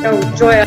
Oh, Joy.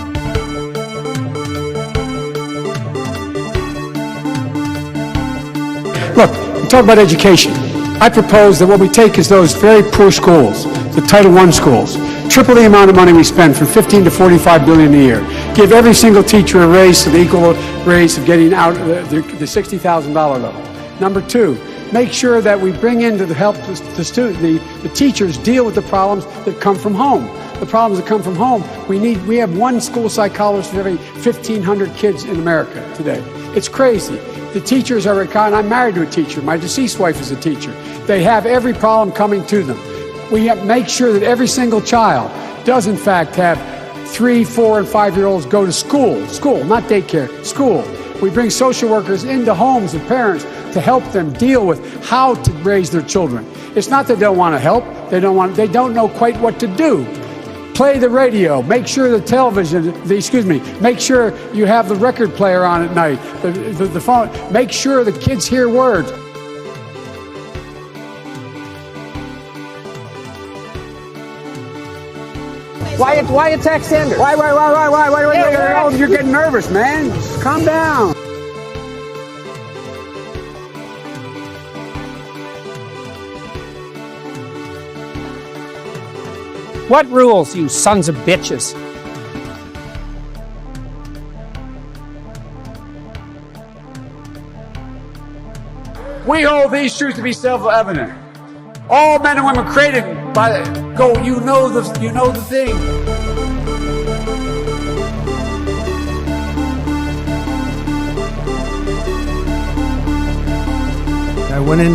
Look, talk about education. I propose that what we take is those very poor schools, the Title I schools, triple the amount of money we spend from 15 to 45 billion a year. Give every single teacher a raise to the equal raise of getting out of the $60,000 level. Number two, make sure that we bring in to help the teachers deal with the problems that come from home. The problems that come from home, we have one school psychologist for every 1,500 kids in America today. It's crazy. The teachers are, and I'm married to a teacher. My deceased wife is a teacher. They have every problem coming to them. We have to make sure that every single child does in fact have 3, 4, and 5-year-olds go to school, not daycare, school. We bring social workers into homes of parents to help them deal with how to raise their children. It's not that they don't want to help. They don't know quite what to do. Play the radio. Make sure the television, make sure you have the record player on at night, the phone. Make sure the kids hear words. Why attack Sanders? Why? Oh, you're getting nervous, man. Just calm down. What rules, you sons of bitches? We hold these truths to be self-evident. All men and women created by you know the thing. I went in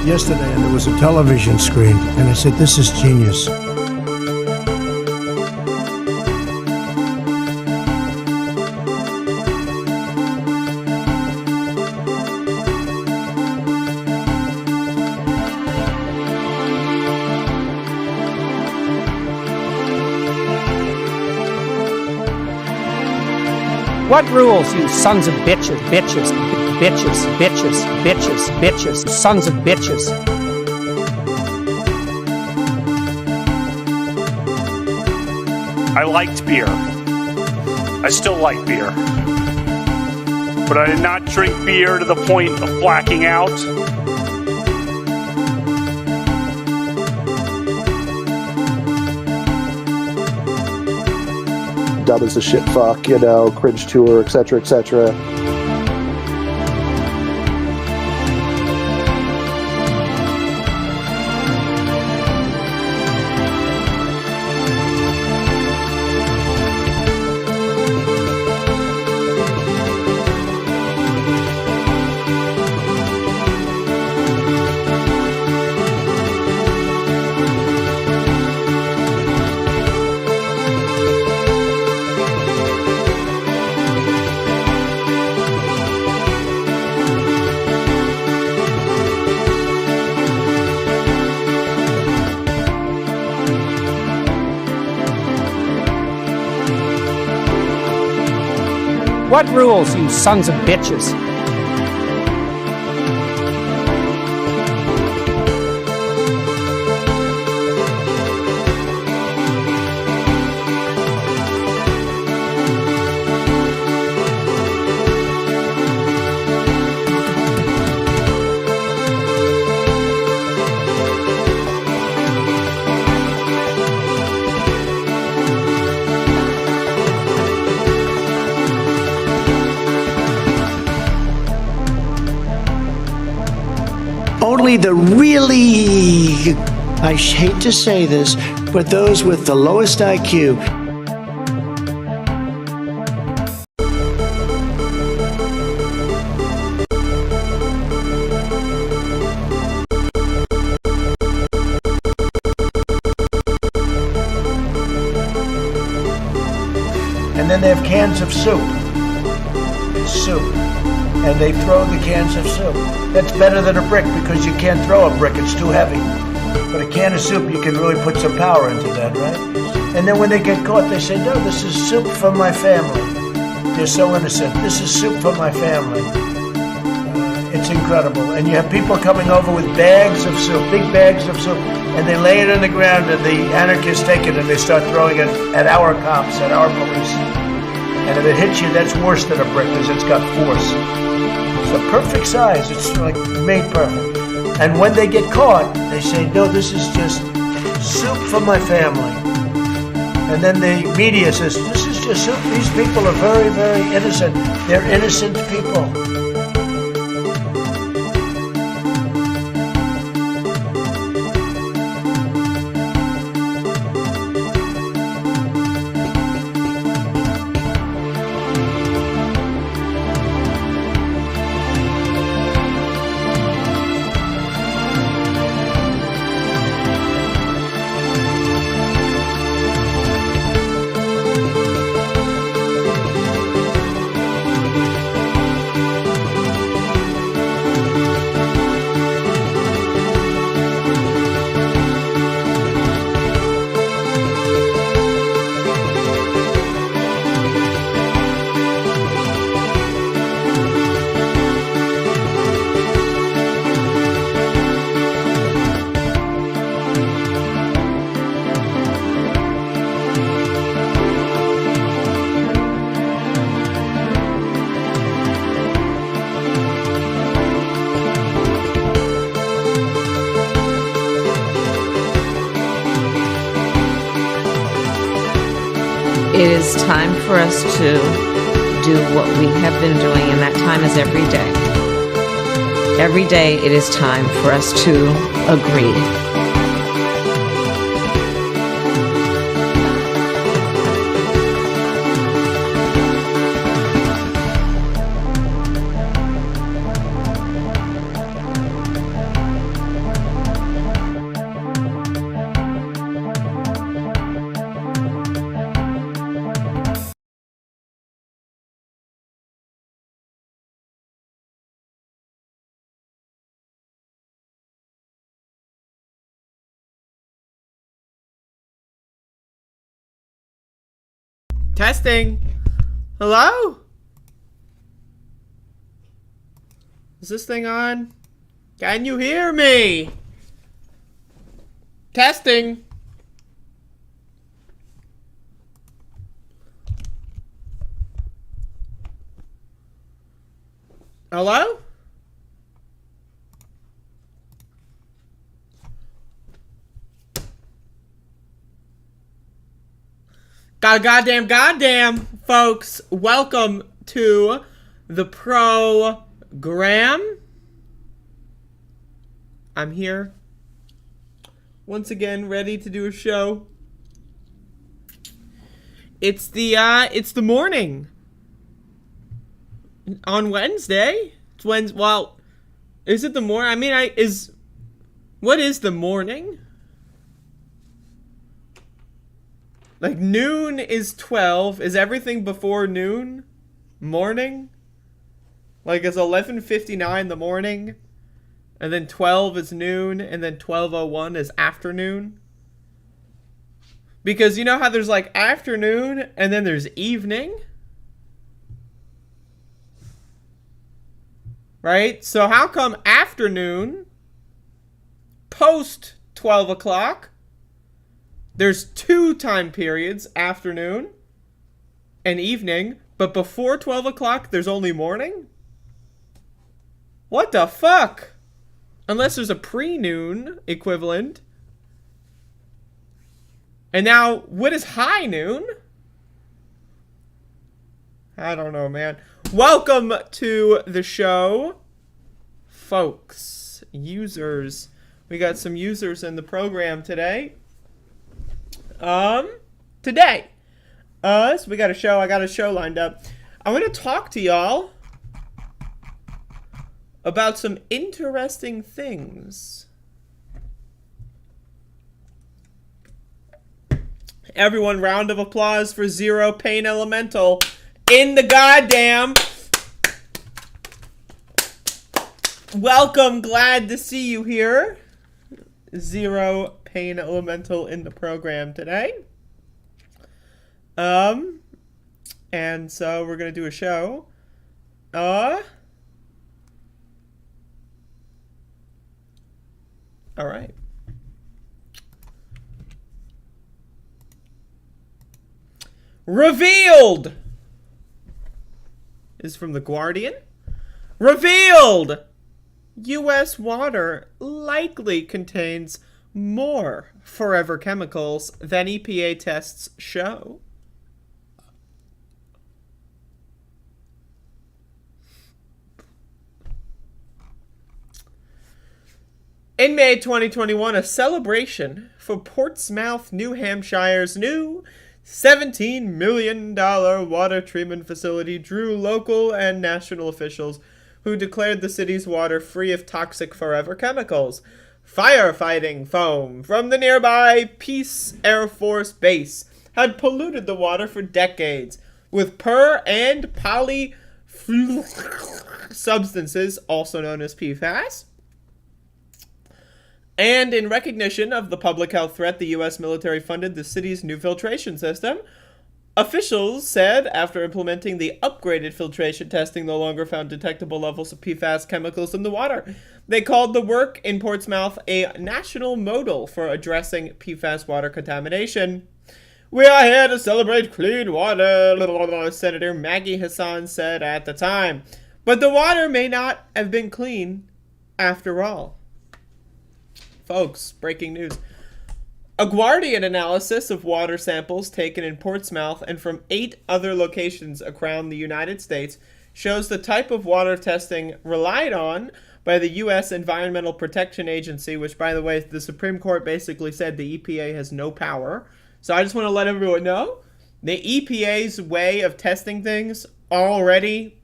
yesterday and there was a television screen and I said, this is genius. What rules, you sons of bitches, sons of bitches? I liked beer. I still like beer. But I did not drink beer to the point of blacking out. Dumb as a shit fuck, cringe tour, etc., etc. What rules, you sons of bitches? Only the really, I hate to say this, but those with the lowest IQ. And then they have cans of soup. And they throw the cans of soup. That's better than a brick because you can't throw a brick, it's too heavy. But a can of soup, you can really put some power into that, right? And then when they get caught, they say, no, this is soup for my family. They're so innocent. This is soup for my family. It's incredible. And you have people coming over with bags of soup, big bags of soup, and they lay it on the ground, and the anarchists take it and they start throwing it at our cops, at our police. And if it hits you, that's worse than a brick because it's got force. It's a perfect size. It's like made perfect. And when they get caught, they say, no, this is just soup for my family. And then the media says, this is just soup. These people are very, very innocent. They're innocent people. It is time for us to do what we have been doing, and that time is every day. Every day it is time for us to agree. Testing. Hello? Is this thing on? Can you hear me? Testing. Hello? Goddamn, folks. Welcome to the program. I'm here once again, ready to do a show. It's the morning on Wednesday. It's Wednesday. Well, is it the morning? I mean, what is the morning? Like, noon is 12. Is everything before noon morning? Like, is 11:59 the morning? And then 12 is noon, and then 12:01 is afternoon? Because you know how there's, like, afternoon, and then there's evening? Right? So how come afternoon, post 12 o'clock, there's two time periods, afternoon and evening, but before 12 o'clock, there's only morning? What the fuck? Unless there's a pre-noon equivalent. And now, what is high noon? I don't know, man. Welcome to the show, folks. Users. We got some users in the program today. Today. So we got a show. I got a show lined up. I want to talk to y'all about some interesting things. Everyone, round of applause for Zero Pain Elemental in the goddamn. Welcome, glad to see you here. Zero Pain Elemental in the program today. And so we're gonna do a show. All right. Revealed is from The Guardian. Revealed! U.S. water likely contains more forever chemicals than EPA tests show. In May 2021, a celebration for Portsmouth, New Hampshire's new $17 million water treatment facility drew local and national officials who declared the city's water free of toxic forever chemicals. Firefighting foam from the nearby Peace Air Force Base had polluted the water for decades with per- and polyfluoroalkyl substances, also known as PFAS. And in recognition of the public health threat, the U.S. military funded the city's new filtration system. Officials said after implementing the upgraded filtration testing no longer found detectable levels of PFAS chemicals in the water. They called the work in Portsmouth a national model for addressing PFAS water contamination. "We are here to celebrate clean water," Senator Maggie Hassan said at the time. But the water may not have been clean after all. Folks, breaking news. A Guardian analysis of water samples taken in Portsmouth and from 8 other locations around the United States shows the type of water testing relied on by the U.S. Environmental Protection Agency, which, by the way, the Supreme Court basically said the EPA has no power. So I just want to let everyone know, the EPA's way of testing things are already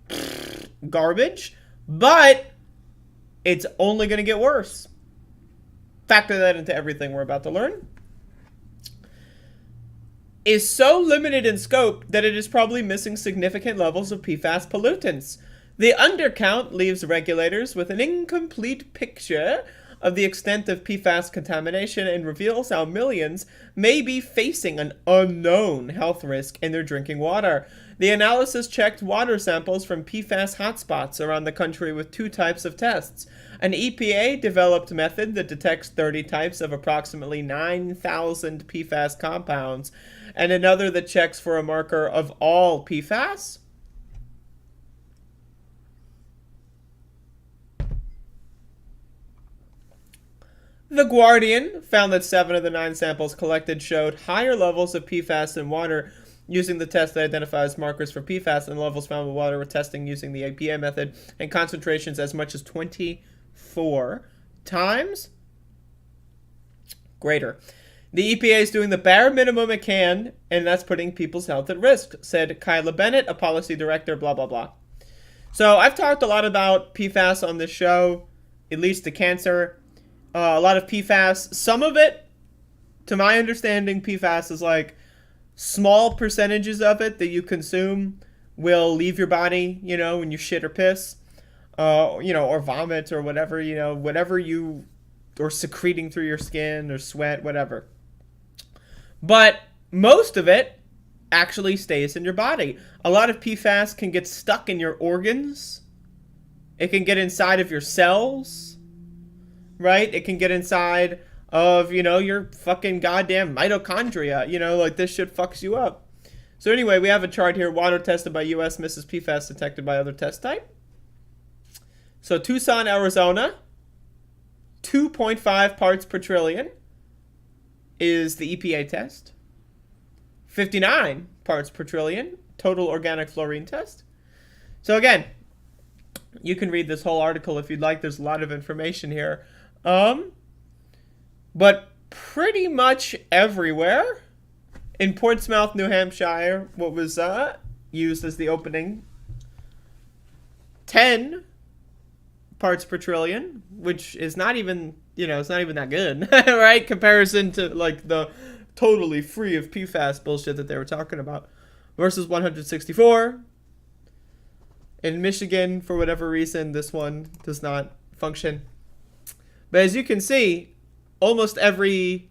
garbage, but it's only going to get worse. Factor that into everything we're about to learn. Is so limited in scope that it is probably missing significant levels of PFAS pollutants. The undercount leaves regulators with an incomplete picture of the extent of PFAS contamination and reveals how millions may be facing an unknown health risk in their drinking water. The analysis checked water samples from PFAS hotspots around the country with 2 types of tests. An EPA-developed method that detects 30 types of approximately 9,000 PFAS compounds, and another that checks for a marker of all PFAS. The Guardian found that 7 of the 9 samples collected showed higher levels of PFAS in water using the test that identifies markers for PFAS, and levels found with water with testing using the EPA method, and concentrations as much as 24 times greater. The EPA is doing the bare minimum it can, and that's putting people's health at risk, said Kyla Bennett, a policy director, blah, blah, blah. So I've talked a lot about PFAS on this show, it leads to cancer. A lot of PFAS, some of it, to my understanding, PFAS is like small percentages of it that you consume will leave your body, you know, when you shit or piss, you know, or vomit or whatever, you know, whatever you, or secreting through your skin or sweat, whatever. But most of it actually stays in your body. A lot of PFAS can get stuck in your organs. It can get inside of your cells. Right? It can get inside of, you know, your fucking goddamn mitochondria. You know, like this shit fucks you up. So anyway, we have a chart here. Water tested by U.S. misses PFAS detected by other test type. So Tucson, Arizona, 2.5 parts per trillion is the EPA test. 59 parts per trillion, total organic fluorine test. So again, you can read this whole article if you'd like. There's a lot of information here. But pretty much everywhere in Portsmouth, New Hampshire, what was used as the opening 10 parts per trillion, which is not even, you know, it's not even that good, right? Comparison to like the totally free of PFAS bullshit that they were talking about, versus 164. In Michigan, for whatever reason, this one does not function. But as you can see, I mean,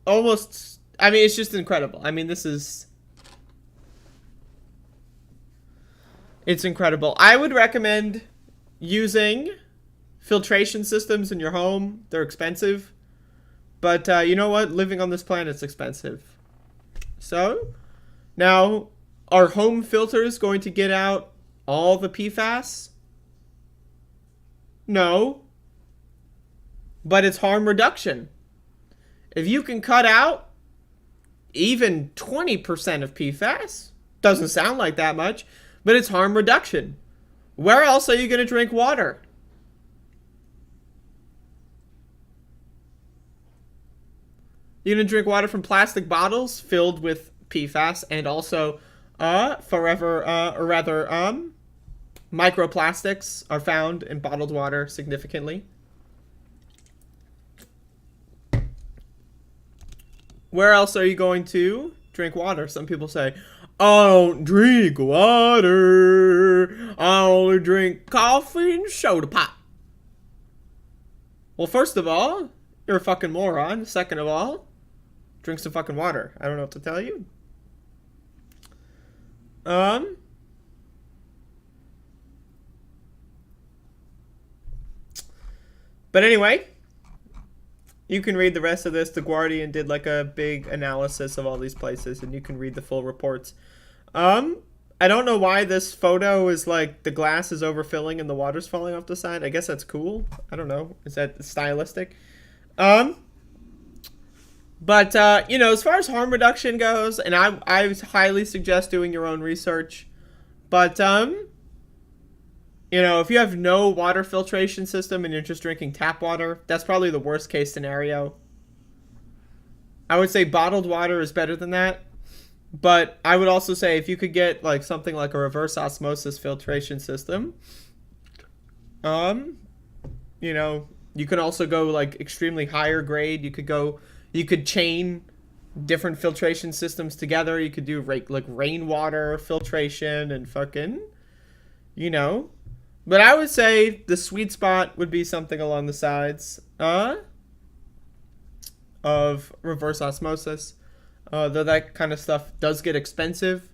it's just incredible. I mean, it's incredible. I would recommend using filtration systems in your home, they're expensive. But you know what? Living on this planet's expensive. So, now, are home filters going to get out all the PFAS? No. But it's harm reduction. If you can cut out even 20% of PFAS, doesn't sound like that much, but it's harm reduction. Where else are you going to drink water? You're going to drink water from plastic bottles filled with PFAS and also microplastics are found in bottled water significantly. Where else are you going to drink water? Some people say, I don't drink water. I only drink coffee and soda pop. Well, first of all, you're a fucking moron. Second of all, drink some fucking water. I don't know what to tell you. But anyway, you can read the rest of this. The Guardian did like a big analysis of all these places, and you can read the full reports. I don't know why this photo is like the glass is overfilling and the water's falling off the side. I guess that's cool. I don't know. Is that stylistic? But you know, as far as harm reduction goes, and I highly suggest doing your own research. But you know, if you have no water filtration system and you're just drinking tap water, that's probably the worst case scenario. I would say bottled water is better than that. But I would also say if you could get like something like a reverse osmosis filtration system, you know, you could also go like extremely higher grade. You could chain different filtration systems together. You could do like rainwater filtration and fucking, you know. But I would say the sweet spot would be something along the sides of reverse osmosis. Though that kind of stuff does get expensive.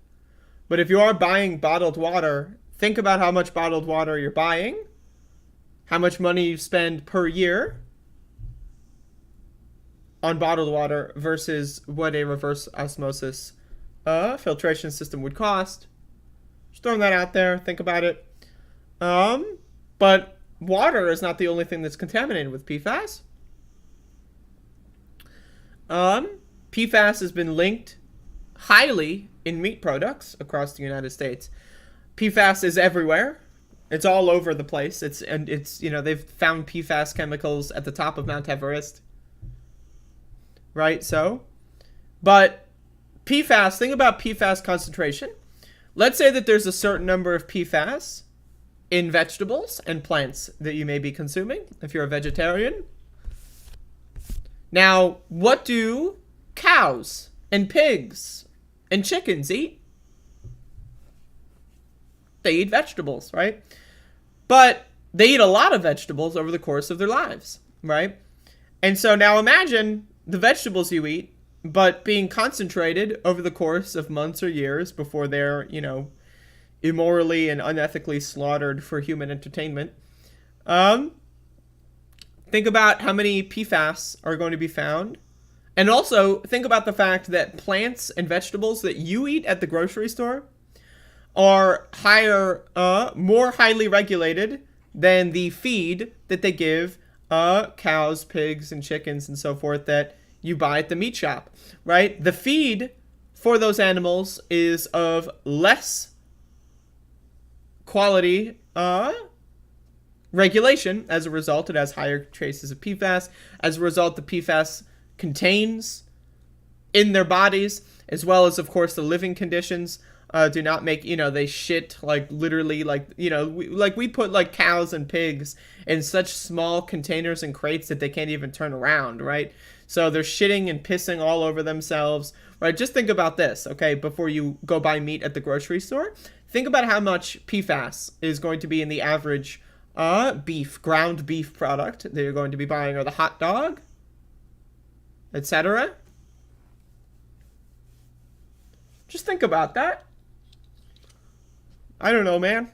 But if you are buying bottled water, think about how much bottled water you're buying, how much money you spend per year on bottled water versus what a reverse osmosis filtration system would cost. Just throwing that out there. Think about it. But water is not the only thing that's contaminated with PFAS. PFAS has been linked highly in meat products across the United States. PFAS is everywhere. It's all over the place. It's you know, they've found PFAS chemicals at the top of Mount Everest. Right? So, but PFAS, think about PFAS concentration. Let's say that there's a certain number of PFAS in vegetables and plants that you may be consuming if you're a vegetarian. Now, what do cows and pigs and chickens eat? They eat vegetables, right? But they eat a lot of vegetables over the course of their lives, right? And so now imagine the vegetables you eat, but being concentrated over the course of months or years before they're, you know, immorally and unethically slaughtered for human entertainment. Think about how many PFAS are going to be found. And also, think about the fact that plants and vegetables that you eat at the grocery store are more highly regulated than the feed that they give cows, pigs, and chickens and so forth that you buy at the meat shop, right? The feed for those animals is of less quality regulation. As a result, it has higher traces of PFAS. As a result, the PFAS contains in their bodies, as well as, of course, the living conditions do not make, you know, they shit like literally like, you know, we put like cows and pigs in such small containers and crates that they can't even turn around, right? So they're shitting and pissing all over themselves, right? Just think about this, okay, before you go buy meat at the grocery store. Think about how much PFAS is going to be in the average ground beef product that you're going to be buying, or the hot dog, etc. Just think about that. I don't know, man.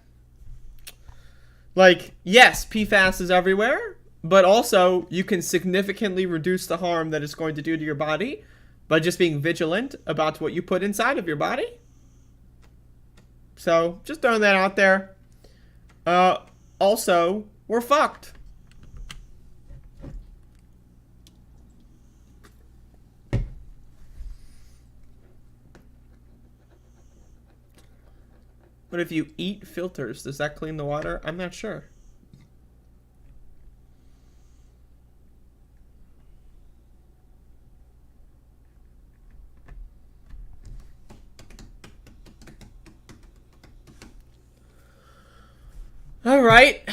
Like, yes, PFAS is everywhere, but also you can significantly reduce the harm that it's going to do to your body by just being vigilant about what you put inside of your body. So, just throwing that out there. Also, we're fucked. But if you eat filters, does that clean the water? I'm not sure. All right.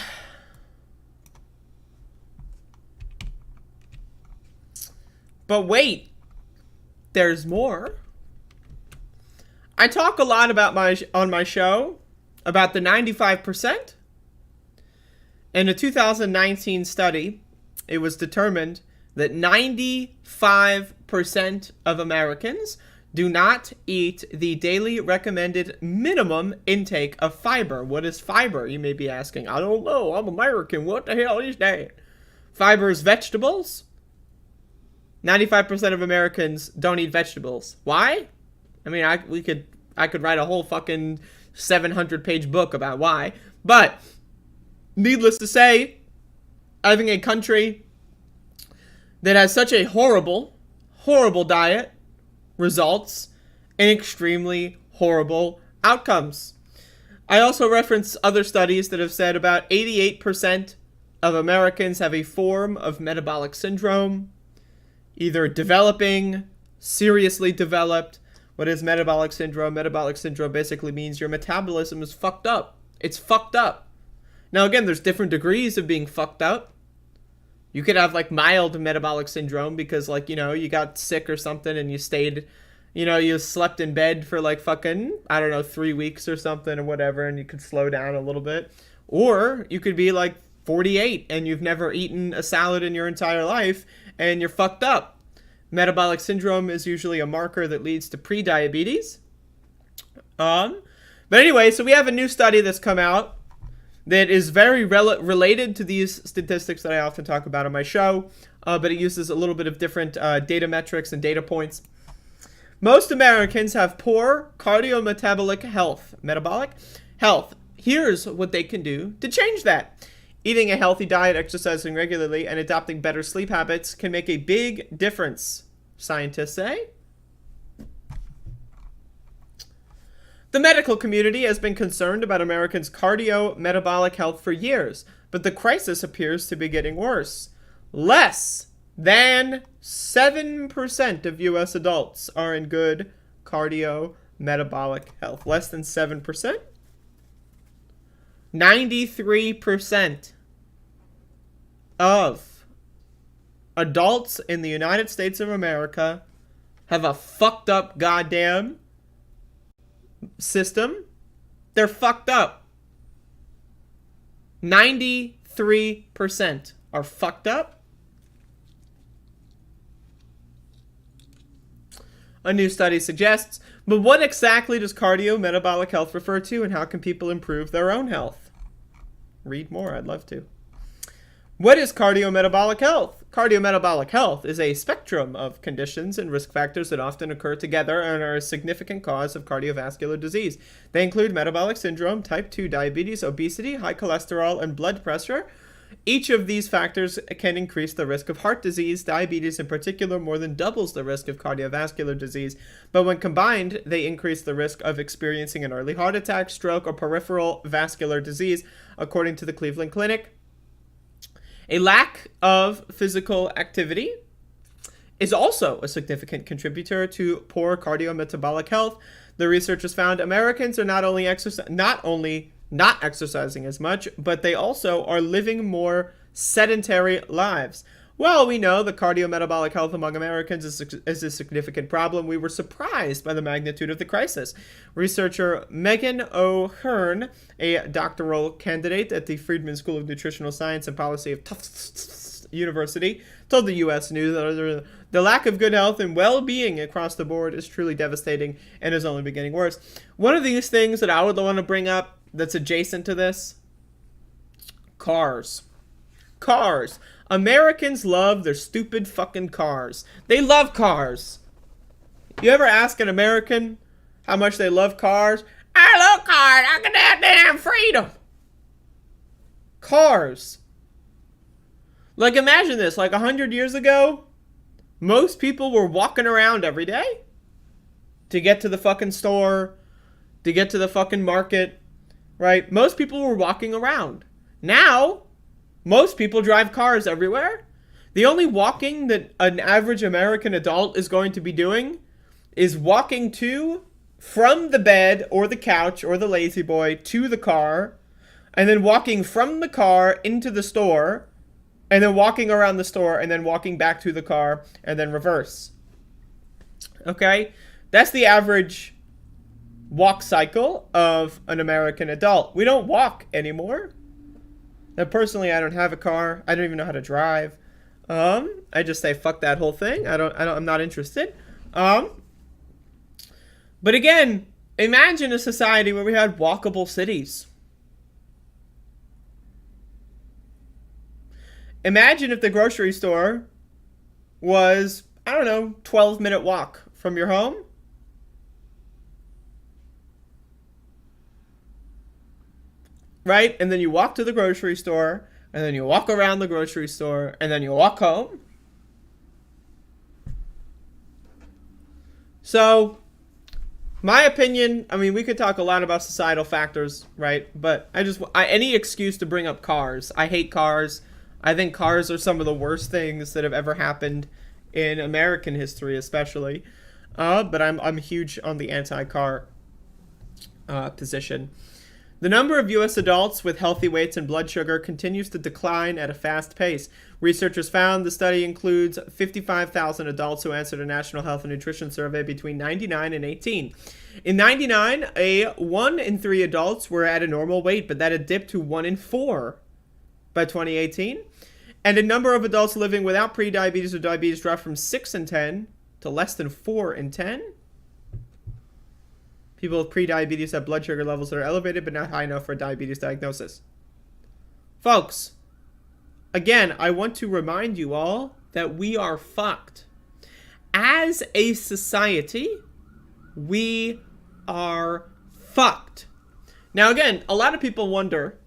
But wait, there's more. I talk a lot about on my show about the 95%. In a 2019 study, it was determined that 95% of Americans do not eat the daily recommended minimum intake of fiber. What is fiber, you may be asking? I don't know. I'm American. What the hell is that? Fiber is vegetables. 95% of Americans don't eat vegetables. Why? I mean, I could write a whole fucking 700-page book about why. But, needless to say, having a country that has such a horrible, horrible diet results in extremely horrible outcomes. I also reference other studies that have said about 88% of Americans have a form of metabolic syndrome, either developing, seriously developed. What is metabolic syndrome? Metabolic syndrome basically means your metabolism is fucked up. It's fucked up. Now, again, there's different degrees of being fucked up. You could have, like, mild metabolic syndrome because, like, you know, you got sick or something and you stayed, you know, you slept in bed for, like, fucking, I don't know, 3 weeks or something or whatever, and you could slow down a little bit. Or you could be, like, 48 and you've never eaten a salad in your entire life and you're fucked up. Metabolic syndrome is usually a marker that leads to pre-diabetes. But anyway, so we have a new study that's come out that is very related to these statistics that I often talk about on my show, but it uses a little bit of different data metrics and data points. Most Americans have poor cardiometabolic health. Metabolic health. Here's what they can do to change that. Eating a healthy diet, exercising regularly, and adopting better sleep habits can make a big difference, scientists say. The medical community has been concerned about Americans' cardiometabolic health for years, but the crisis appears to be getting worse. Less than 7% of U.S. adults are in good cardiometabolic health. Less than 7%? 93% of adults in the United States of America have a fucked up goddamn system. They're fucked up. 93% are fucked up. A new study suggests, but what exactly does cardiometabolic health refer to, and how can people improve their own health? Read more, I'd love to. What is cardiometabolic health? Cardiometabolic health is a spectrum of conditions and risk factors that often occur together and are a significant cause of cardiovascular disease. They include metabolic syndrome, type 2 diabetes, obesity, high cholesterol, and blood pressure. Each of these factors can increase the risk of heart disease. Diabetes in particular more than doubles the risk of cardiovascular disease, but when combined, they increase the risk of experiencing an early heart attack, stroke, or peripheral vascular disease, according to the Cleveland Clinic. A lack of physical activity is also a significant contributor to poor cardiometabolic health. The researchers found Americans are not only not exercising as much, but they also are living more sedentary lives. Well, we know that cardiometabolic health among Americans is a significant problem. We were surprised by the magnitude of the crisis. Researcher Megan O'Hearn, a doctoral candidate at the Friedman School of Nutritional Science and Policy of Tufts University, told the U.S. News that the lack of good health and well-being across the board is truly devastating and is only been getting worse. One of these things that I would want to bring up that's adjacent to this Cars. Cars. Americans love their stupid fucking cars. They love cars. You ever ask an American how much they love cars? I love cars. I got that damn freedom. Cars. Like, imagine this. Like, 100 years ago, most people were walking around every day to get to the fucking store, to get to the fucking market, right? Most people were walking around. Now, most people drive cars everywhere. The only walking that an average American adult is going to be doing is walking from the bed or the couch or the lazy boy to the car, and then walking from the car into the store, and then walking around the store, and then walking back to the car, and then reverse. Okay? That's the average walk cycle of an American adult. We don't walk anymore. Now, personally, I don't have a car. I don't even know how to drive. I just say, fuck that whole thing. I'm not interested. But again, imagine a society where we had walkable cities. Imagine if the grocery store was, 12-minute walk from your home. Right? And then you walk to the grocery store, and then you walk around the grocery store, and then you walk home. So, my opinion, we could talk a lot about societal factors, right? But any excuse to bring up cars. I hate cars. I think cars are some of the worst things that have ever happened in American history, especially. But I'm huge on the anti-car position. The number of U.S. adults with healthy weights and blood sugar continues to decline at a fast pace. Researchers found the study includes 55,000 adults who answered a National Health and Nutrition Survey between 99 and 18. In 99, 1 in 3 adults were at a normal weight, but that had dipped to 1 in 4 by 2018. And the number of adults living without prediabetes or diabetes dropped from 6 in 10 to less than 4 in 10. People with prediabetes have blood sugar levels that are elevated but not high enough for a diabetes diagnosis. Folks, again, I want to remind you all that we are fucked. As a society, we are fucked. Now, again, a lot of people wonder,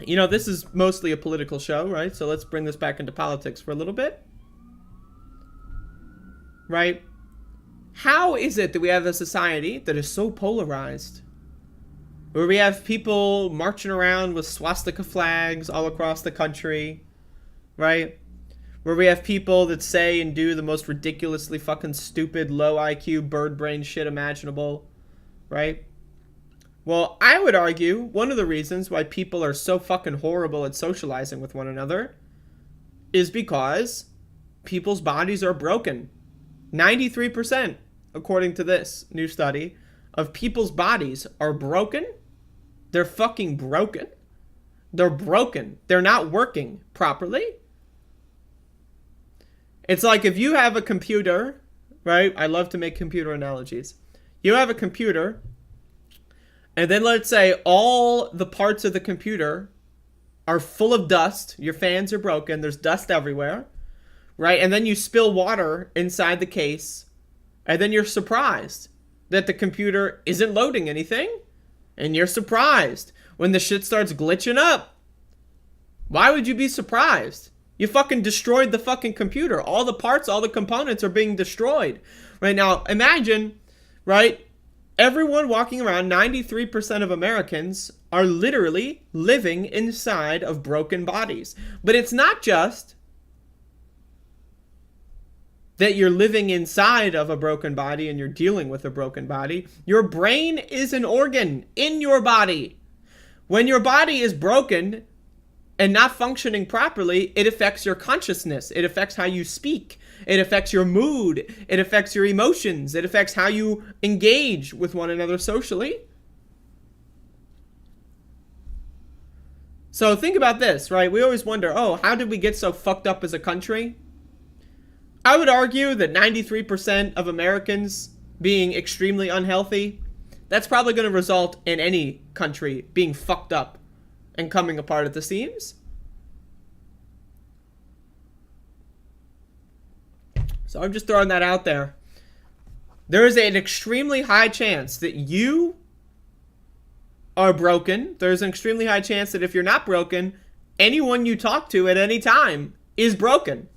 this is mostly a political show, right? So let's bring this back into politics for a little bit. Right? How is it that we have a society that is so polarized? Where we have people marching around with swastika flags all across the country, right? Where we have people that say and do the most ridiculously fucking stupid, low IQ, bird brain shit imaginable, right? Well, I would argue one of the reasons why people are so fucking horrible at socializing with one another is because people's bodies are broken. 93%, according to this new study, of people's bodies are broken. They're fucking broken. They're broken. They're not working properly. It's like if you have a computer, right? I love to make computer analogies. You have a computer, and then let's say all the parts of the computer are full of dust. Your fans are broken. There's dust everywhere, right? And then you spill water inside the case, and then you're surprised that the computer isn't loading anything, and you're surprised when the shit starts glitching up. Why would you be surprised? You fucking destroyed the fucking computer. All the parts, all the components are being destroyed. Right now, imagine, right? Everyone walking around, 93% of Americans are literally living inside of broken bodies. But it's not just that you're living inside of a broken body and you're dealing with a broken body. Your brain is an organ in your body. When your body is broken and not functioning properly, it affects your consciousness. It affects how you speak. It affects your mood. It affects your emotions. It affects how you engage with one another socially. So think about this, right? We always wonder, how did we get so fucked up as a country? I would argue that 93% of Americans being extremely unhealthy, that's probably going to result in any country being fucked up and coming apart at the seams. So I'm just throwing that out there. There is an extremely high chance that you are broken. There's an extremely high chance that if you're not broken, anyone you talk to at any time is broken.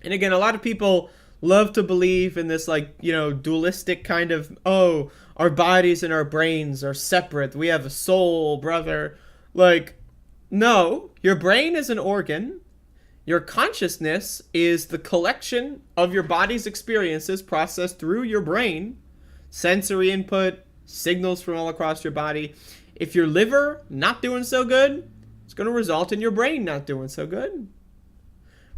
And again, a lot of people love to believe in this, like, you know, dualistic kind of, oh, our bodies and our brains are separate. We have a soul, brother. Like, no, your brain is an organ. Your consciousness is the collection of your body's experiences processed through your brain, sensory input, signals from all across your body. If your liver not doing so good, it's going to result in your brain not doing so good.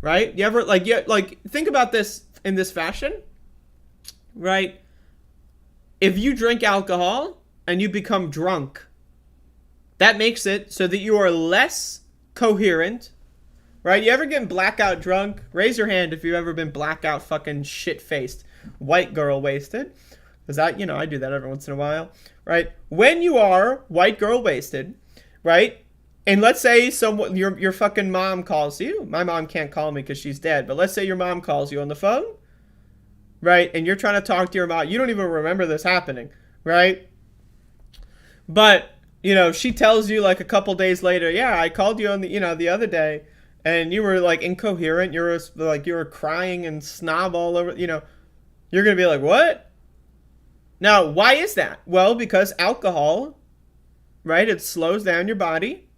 Right? You ever, like, think about this in this fashion, right? If you drink alcohol and you become drunk, that makes it so that you are less coherent, right? You ever get blackout drunk? Raise your hand if you've ever been blackout fucking shit-faced, white girl wasted. Because I do that every once in a while, right? When you are white girl wasted, right? And let's say your fucking mom calls you. My mom can't call me because she's dead. But let's say your mom calls you on the phone, right? And you're trying to talk to your mom. You don't even remember this happening, right? But, you know, she tells you like a couple days later, yeah, I called you on the other day, and you were like incoherent. You were crying and snob all over. You know, you're gonna be like, what? Now, why is that? Well, because alcohol, right? It slows down your body.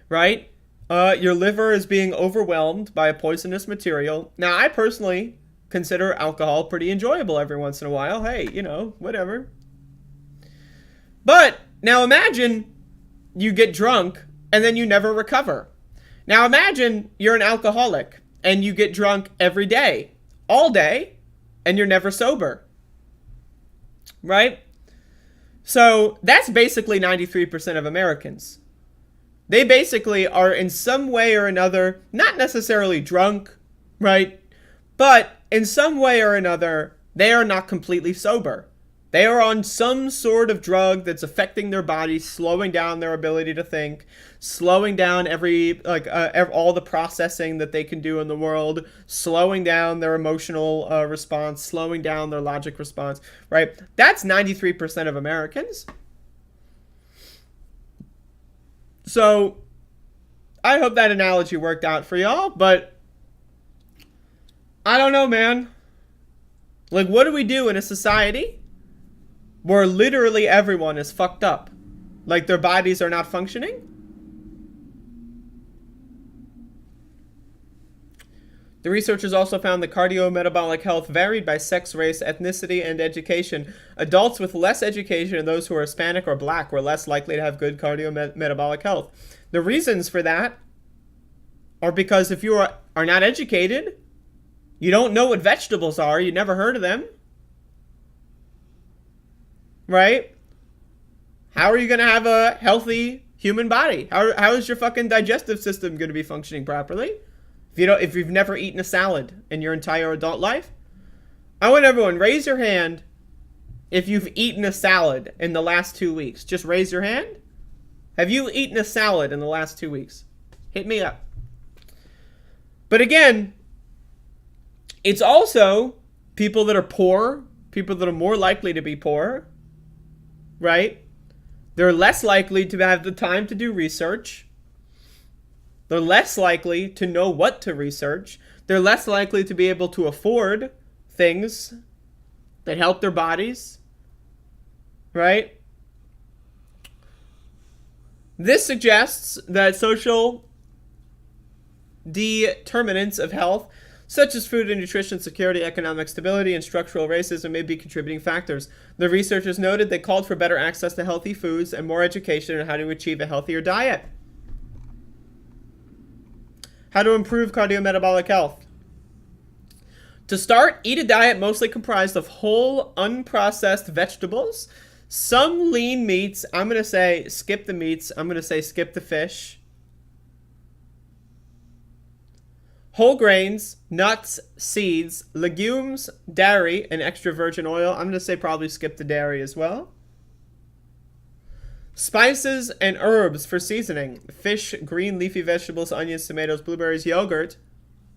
Right? Your liver is being overwhelmed by a poisonous material. Now, I personally consider alcohol pretty enjoyable every once in a while. Hey, you know, whatever. But now imagine you get drunk and then you never recover. Now imagine you're an alcoholic and you get drunk every day, all day, and you're never sober. Right? So that's basically 93% of Americans. They basically are in some way or another, not necessarily drunk, right? But in some way or another, they are not completely sober. They are on some sort of drug that's affecting their body, slowing down their ability to think, slowing down all the processing that they can do in the world, slowing down their emotional response, slowing down their logic response, right? That's 93% of Americans. So, I hope that analogy worked out for y'all, but I don't know, man. Like, what do we do in a society where literally everyone is fucked up? Like, their bodies are not functioning? The researchers also found that cardiometabolic health varied by sex, race, ethnicity, and education. Adults with less education and those who are Hispanic or black were less likely to have good cardiometabolic health. The reasons for that are because if you are not educated, you don't know what vegetables are, you never heard of them, right? How are you going to have a healthy human body? How is your fucking digestive system going to be functioning properly? If you've never eaten a salad in your entire adult life? I want everyone, raise your hand if you've eaten a salad in the last 2 weeks. Just raise your hand. Have you eaten a salad in the last 2 weeks? Hit me up. But again, it's also people that are poor, people that are more likely to be poor, right? They're less likely to have the time to do research. They're less likely to know what to research. They're less likely to be able to afford things that help their bodies, right? This suggests that social determinants of health, such as food and nutrition security, economic stability, and structural racism, may be contributing factors. The researchers noted they called for better access to healthy foods and more education on how to achieve a healthier diet. How to improve cardiometabolic health. To start, eat a diet mostly comprised of whole, unprocessed vegetables, some lean meats. I'm going to say skip the meats. I'm going to say skip the fish. whole grains, nuts, seeds, legumes, dairy, and extra virgin oil. I'm going to say probably skip the dairy as well. Spices and herbs for seasoning. Fish, green leafy vegetables, onions, tomatoes, blueberries, yogurt.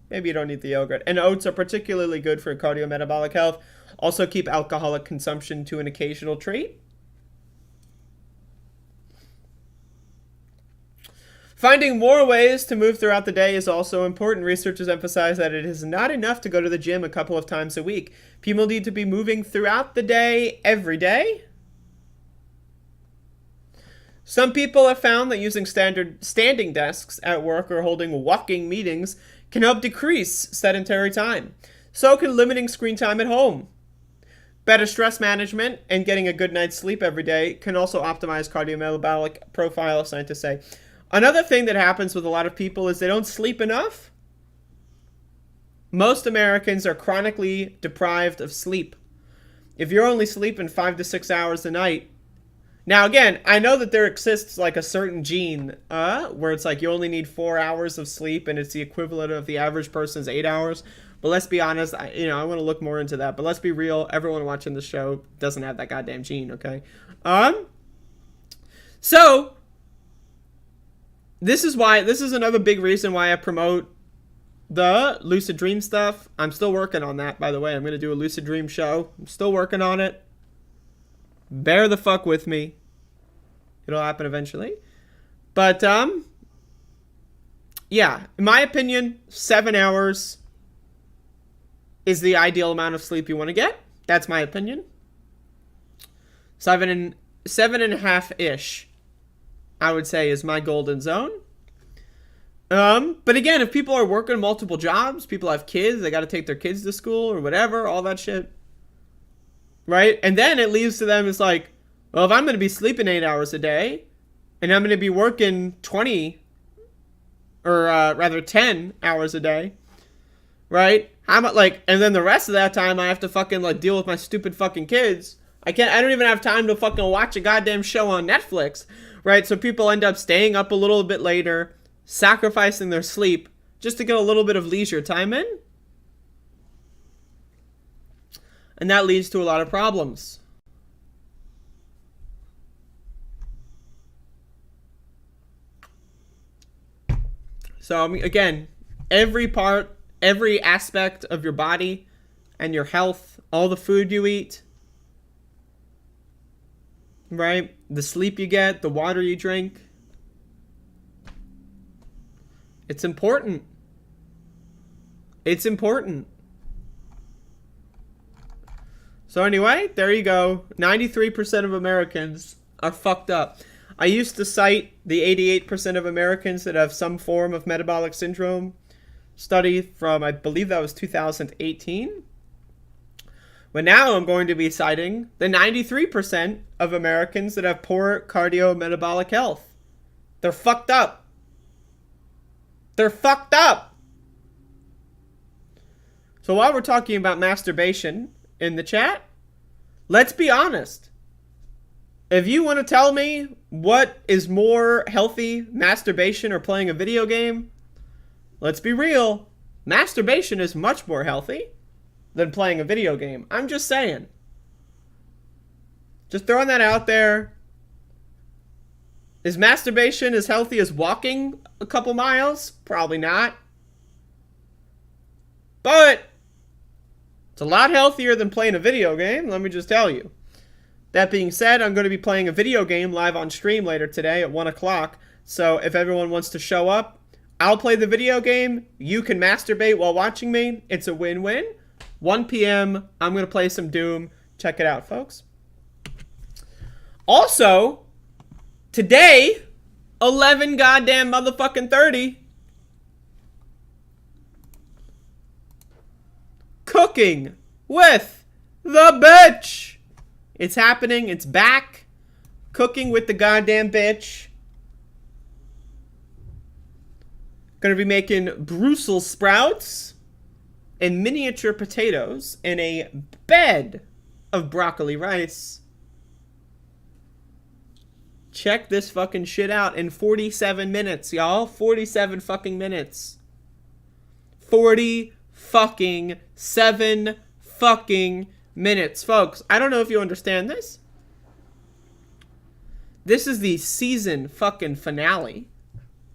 Maybe you don't need the yogurt. And oats are particularly good for cardiometabolic health. Also keep alcoholic consumption to an occasional treat. Finding more ways to move throughout the day is also important. Researchers emphasize that it is not enough to go to the gym a couple of times a week. People need to be moving throughout the day, every day. Some people have found that using standard standing desks at work or holding walking meetings can help decrease sedentary time. So can limiting screen time at home. Better stress management and getting a good night's sleep every day can also optimize cardiometabolic profile, scientists say. Another thing that happens with a lot of people is they don't sleep enough. Most Americans are chronically deprived of sleep. If you're only sleeping 5 to 6 hours a night. Now, again, I know that there exists like a certain gene where it's like you only need 4 hours of sleep and it's the equivalent of the average person's 8 hours. But let's be honest, I want to look more into that. But let's be real, everyone watching the show doesn't have that goddamn gene, okay? So this is another big reason why I promote the lucid dream stuff. I'm still working on that, by the way. I'm going to do a lucid dream show. I'm still working on it. Bear the fuck with me. It'll happen eventually. But, yeah, in my opinion, 7 hours is the ideal amount of sleep you want to get. That's my opinion. 7.5-ish. I would say is my golden zone. But again, if people are working multiple jobs, people have kids, they got to take their kids to school or whatever, all that shit. Right? And then it leaves to them, it's like, well, if I'm going to be sleeping 8 hours a day and I'm going to be working 20 or rather 10 hours a day, right? I'm like, and then the rest of that time I have to fucking like deal with my stupid fucking kids. I don't even have time to fucking watch a goddamn show on Netflix. Right, so people end up staying up a little bit later, sacrificing their sleep, just to get a little bit of leisure time in. And that leads to a lot of problems. So, I mean, again, every aspect of your body and your health, all the food you eat, right? The sleep you get, the water you drink. It's important. It's important. So anyway, there you go. 93% of Americans are fucked up. I used to cite the 88% of Americans that have some form of metabolic syndrome study from, I believe that was 2018. But now I'm going to be citing the 93% of Americans that have poor cardiometabolic health. They're fucked up. They're fucked up. So while we're talking about masturbation in the chat, let's be honest. If you want to tell me what is more healthy, masturbation or playing a video game, let's be real. Masturbation is much more healthy than playing a video game. I'm just saying. Just throwing that out there. Is masturbation as healthy as walking a couple miles? Probably not. But it's a lot healthier than playing a video game, let me just tell you. That being said, I'm going to be playing a video game live on stream later today at 1 o'clock. So if everyone wants to show up, I'll play the video game. You can masturbate while watching me. It's a win-win. 1 p.m. I'm going to play some Doom. Check it out, folks. Also, today, 11 goddamn motherfucking 30. Cooking with the bitch. It's happening. It's back. Cooking with the goddamn bitch. Gonna be making Brussels sprouts and miniature potatoes in a bed of broccoli rice. Check this fucking shit out in 47 minutes, y'all. 47 fucking minutes. 40 fucking 7 fucking minutes. Folks, I don't know if you understand this. This is the season fucking finale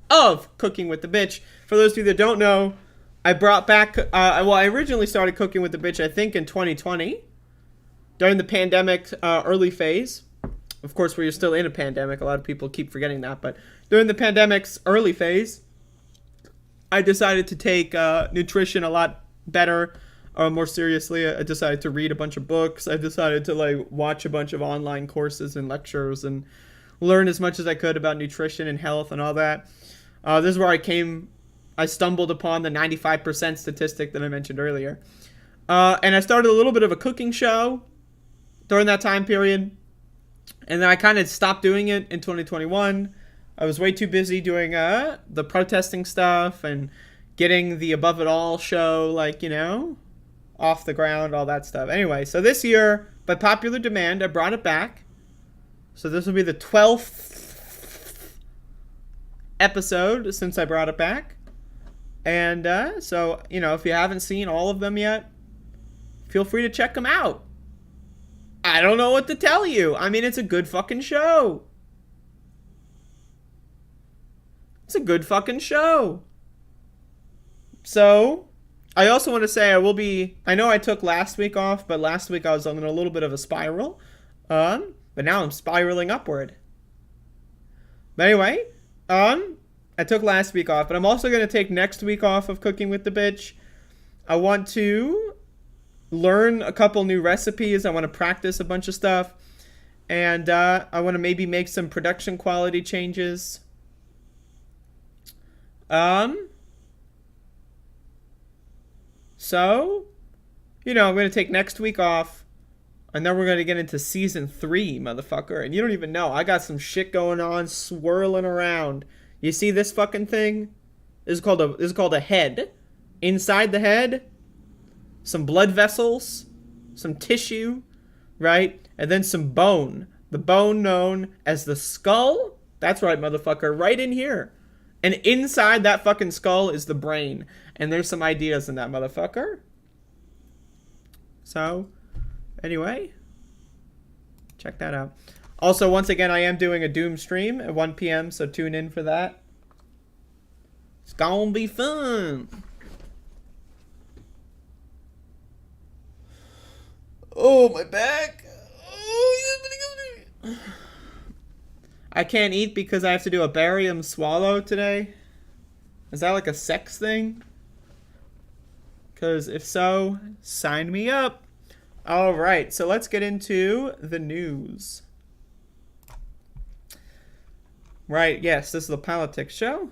of Cooking with the Bitch. For those of you that don't know, I brought back, I originally started Cooking with the Bitch, I think, in 2020. During the pandemic early phase. Of course, we're still in a pandemic. A lot of people keep forgetting that. But during the pandemic's early phase, I decided to take nutrition a lot better, more seriously. I decided to read a bunch of books. I decided to watch a bunch of online courses and lectures and learn as much as I could about nutrition and health and all that. This is where I stumbled upon the 95% statistic that I mentioned earlier. And I started a little bit of a cooking show during that time period. And then I kind of stopped doing it in 2021. I was way too busy doing the protesting stuff and getting the Above It All show, off the ground, all that stuff. Anyway, so this year, by popular demand, I brought it back. So this will be the 12th episode since I brought it back. And so, if you haven't seen all of them yet, feel free to check them out. I don't know what to tell you. I mean, it's a good fucking show. It's a good fucking show. So, I also want to say I know I took last week off, but last week I was on a little bit of a spiral. But now I'm spiraling upward. But anyway, I took last week off, but I'm also going to take next week off of Cooking with the Bitch. I want to learn a couple new recipes. I want to practice a bunch of stuff. And I want to maybe make some production quality changes. So, I'm going to take next week off. And then we're going to get into season 3, motherfucker. And you don't even know. I got some shit going on, swirling around. You see this fucking thing? This is called a head. Inside the head, some blood vessels, some tissue, right? And then some bone. The bone known as the skull. That's right, motherfucker. Right in here. And inside that fucking skull is the brain. And there's some ideas in that motherfucker. So, anyway, check that out. Also, once again, I am doing a Doom stream at 1 p.m., so tune in for that. It's gonna be fun. Oh, my back. Oh, I can't eat because I have to do a barium swallow today. Is that like a sex thing? Because if so, sign me up. All right, so let's get into the news. Right, yes, this is the politics show.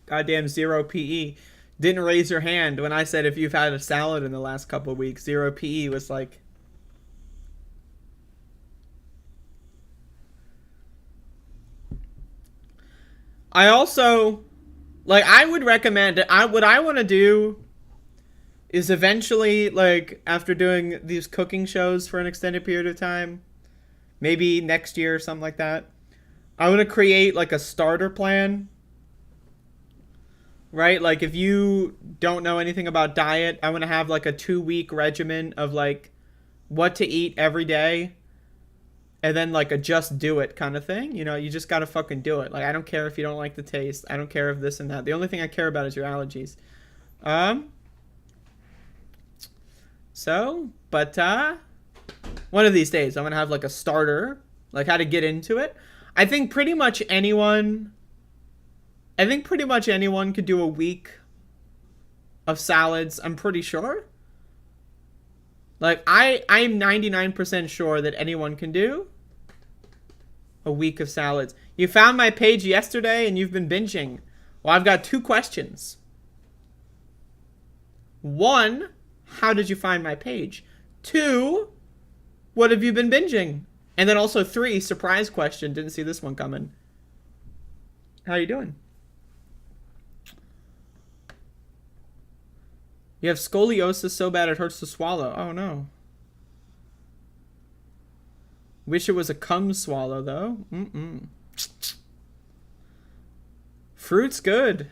Goddamn 0 PE. Didn't raise your hand when I said if you've had a salad in the last couple of weeks. 0 PE was like... I also... I would recommend... what I want to do is eventually, after doing these cooking shows for an extended period of time, maybe next year or something like that, I want to create, a starter plan. Right? If you don't know anything about diet, I want to have, a 2-week regimen of, what to eat every day. And then, a just do it kind of thing. You just got to fucking do it. I don't care if you don't like the taste. I don't care if this and that. The only thing I care about is your allergies. So, but, one of these days, I'm going to have, a starter. How to get into it. I think pretty much anyone could do a week of salads, I'm pretty sure. I'm 99% sure that anyone can do a week of salads. You found my page yesterday and you've been binging. Well, I've got 2 questions. 1, how did you find my page? 2, what have you been binging? And then also 3, surprise question. Didn't see this one coming. How you doing? You have scoliosis so bad it hurts to swallow. Oh, no. Wish it was a cum swallow, though. Fruit's good.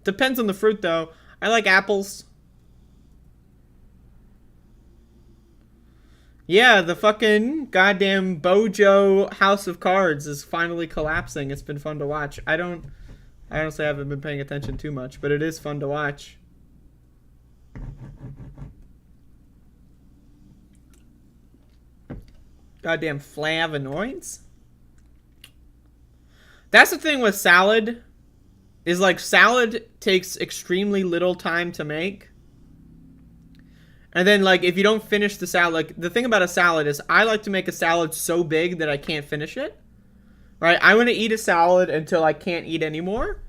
Depends on the fruit, though. I like apples. Yeah, the fucking goddamn Bojo House of Cards is finally collapsing. It's been fun to watch. I honestly haven't been paying attention too much, but it is fun to watch. Goddamn flavonoids. That's the thing with salad. Is like salad takes extremely little time to make. And then like if you don't finish the salad, like the thing about a salad is I like to make a salad so big that I can't finish it. Right? I want to eat a salad until I can't eat anymore.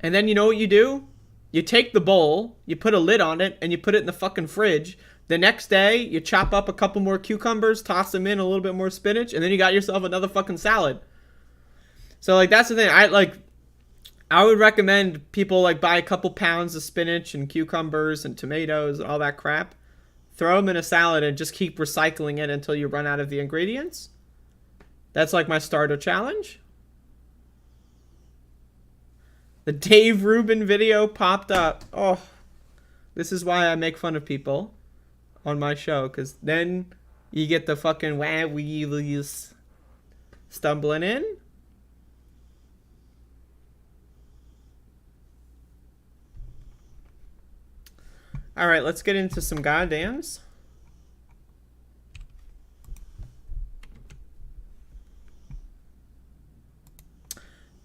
And then you know what you do? You take the bowl, you put a lid on it, and you put it in the fucking fridge. The next day, you chop up a couple more cucumbers, toss them in a little bit more spinach, and then you got yourself another fucking salad. So like that's the thing. I would recommend people like buy a couple pounds of spinach and cucumbers and tomatoes and all that crap. Throw them in a salad and just keep recycling it until you run out of the ingredients. That's like my starter challenge. The Dave Rubin video popped up. Oh, this is why I make fun of people on my show, because then you get the fucking wah-weelies stumbling in. All right, let's get into some goddams.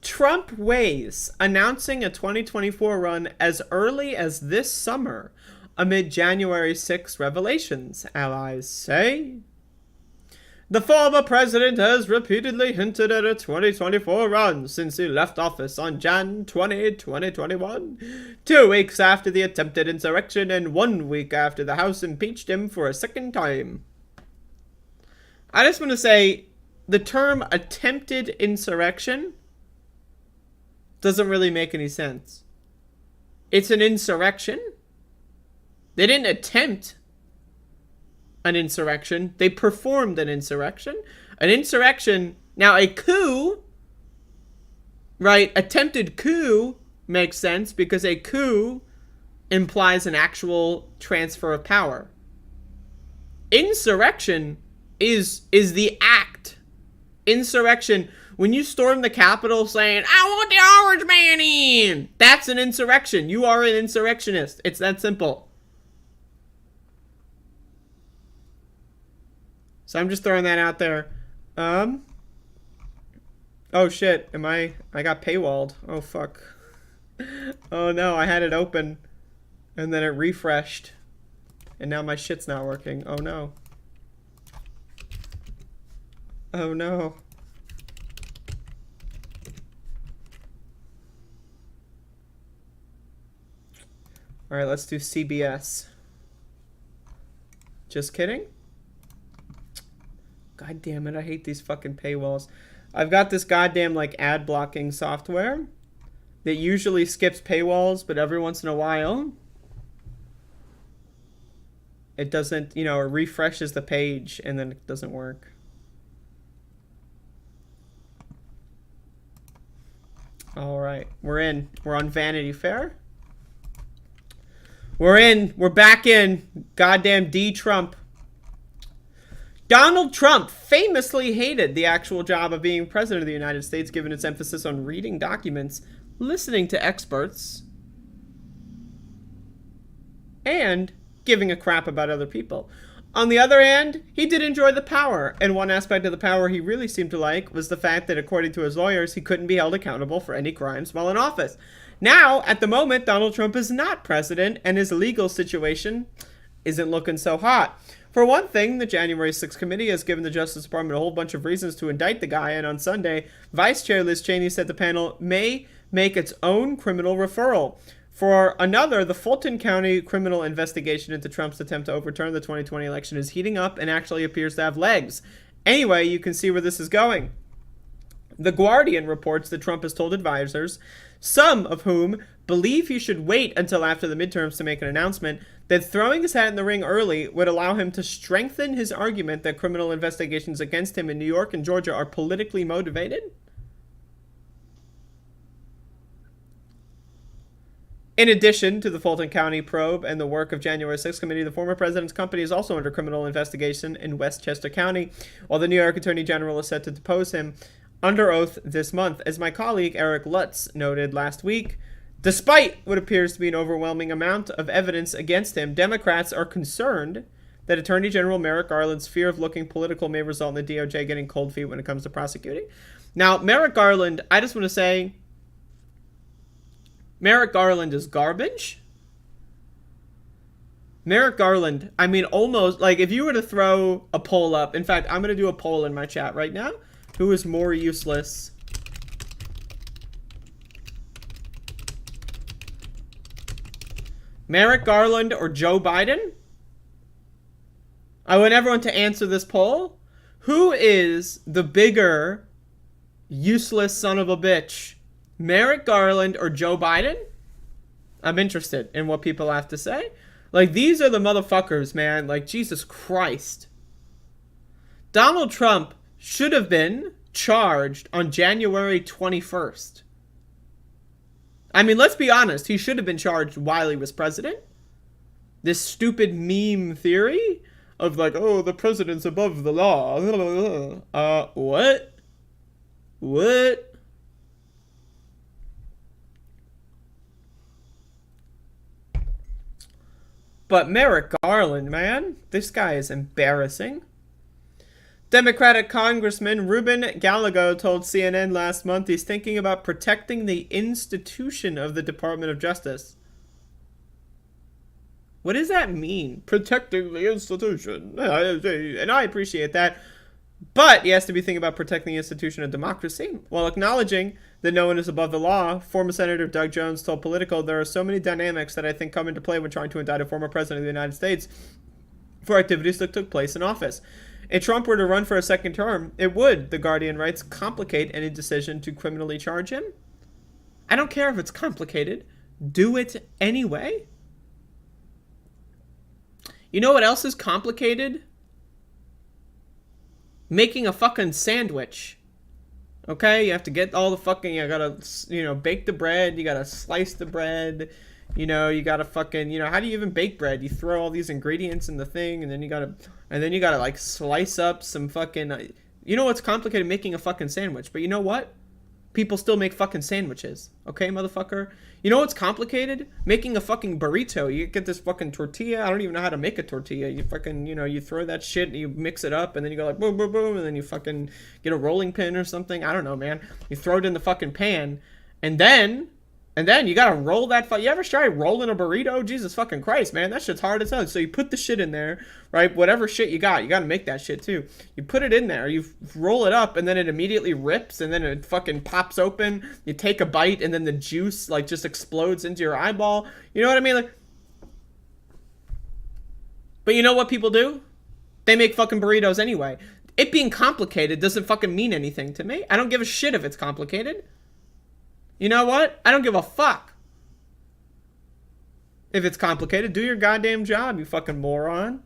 Trump weighs announcing a 2024 run as early as this summer amid January 6 revelations, allies say. The former president has repeatedly hinted at a 2024 run since he left office on Jan 20, 2021, 2 weeks after the attempted insurrection and 1 week after the House impeached him for a second time. I just want to say, the term attempted insurrection doesn't really make any sense. It's an insurrection. They didn't attempt an insurrection. They performed an insurrection. An insurrection. Now, a coup, right? Attempted coup makes sense because a coup implies an actual transfer of power. Insurrection is the act. Insurrection, when you storm the Capitol saying, I want the orange man in, that's an insurrection. You are an insurrectionist. It's that simple. So I'm just throwing that out there. Oh shit, I got paywalled. Oh fuck. Oh no, I had it open and then it refreshed and now my shit's not working. Oh no. Oh no. All right, let's do CBS. Just kidding. God damn it, I hate these fucking paywalls. I've got this goddamn like ad blocking software that usually skips paywalls, but every once in a while it doesn't, you know, it refreshes the page and then it doesn't work. All right, we're in. We're on Vanity Fair. We're in. We're back in. Goddamn D. Trump. Donald Trump famously hated the actual job of being president of the United States, given its emphasis on reading documents, listening to experts, and giving a crap about other people. On the other hand, he did enjoy the power, and one aspect of the power he really seemed to like was the fact that, according to his lawyers, he couldn't be held accountable for any crimes while in office. Now, at the moment, Donald Trump is not president, and his legal situation isn't looking so hot. For one thing, the January 6th committee has given the Justice Department a whole bunch of reasons to indict the guy, and on Sunday, Vice Chair Liz Cheney said the panel may make its own criminal referral. For another, the Fulton County criminal investigation into Trump's attempt to overturn the 2020 election is heating up and actually appears to have legs. Anyway, you can see where this is going. The Guardian reports that Trump has told advisors, some of whom believe he should wait until after the midterms to make an announcement, that throwing his hat in the ring early would allow him to strengthen his argument that criminal investigations against him in New York and Georgia are politically motivated. In addition to the Fulton County probe and the work of January 6th committee, the former president's company is also under criminal investigation in Westchester County, while the New York Attorney General is set to depose him under oath this month. As my colleague Eric Lutz noted last week, despite what appears to be an overwhelming amount of evidence against him, Democrats are concerned that Attorney General Merrick Garland's fear of looking political may result in the DOJ getting cold feet when it comes to prosecuting. Now, Merrick Garland, I just want to say, Merrick Garland is garbage. Merrick Garland, I mean, almost, like, if you were to throw a poll up, in fact, I'm going to do a poll in my chat right now. Who is more useless? Merrick Garland or Joe Biden? I want everyone to answer this poll. Who is the bigger useless son of a bitch? Merrick Garland or Joe Biden? I'm interested in what people have to say. Like, these are the motherfuckers, man. Like, Jesus Christ. Donald Trump should have been charged on January 21st. I mean, let's be honest. He should have been charged while he was president. This stupid meme theory of like, oh, the president's above the law. What? What? But Merrick Garland, man, this guy is embarrassing. Democratic Congressman Ruben Gallego told CNN last month he's thinking about protecting the institution of the Department of Justice. What does that mean? Protecting the institution. And I appreciate that. But he has to be thinking about protecting the institution of democracy. While acknowledging that no one is above the law, former Senator Doug Jones told Politico, there are so many dynamics that I think come into play when trying to indict a former president of the United States for activities that took place in office. If Trump were to run for a second term, it would, The Guardian writes, complicate any decision to criminally charge him. I don't care if it's complicated. Do it anyway. You know what else is complicated? Making a fucking sandwich. Okay? You have to get all the fucking, you gotta, bake the bread, you gotta slice the bread, you gotta fucking, how do you even bake bread? You throw all these ingredients in the thing, and then you gotta, like, slice up some fucking, you know what's complicated? Making a fucking sandwich. But you know what? People still make fucking sandwiches. Okay, motherfucker? You know what's complicated? Making a fucking burrito. You get this fucking tortilla. I don't even know how to make a tortilla. You fucking, you throw that shit and you mix it up and then you go like boom, boom, boom, and then you fucking get a rolling pin or something. I don't know, man. You throw it in the fucking pan and then you gotta roll that. You ever try rolling a burrito? Jesus fucking Christ, man. That shit's hard as hell. So you put the shit in there, right? Whatever shit you gotta make that shit too. You put it in there, you roll it up, and then it immediately rips, and then it fucking pops open. You take a bite, and then the juice, like, just explodes into your eyeball. You know what I mean? Like, but you know what people do? They make fucking burritos anyway. It being complicated doesn't fucking mean anything to me. I don't give a shit if it's complicated. You know what? I don't give a fuck. If it's complicated, do your goddamn job, you fucking moron.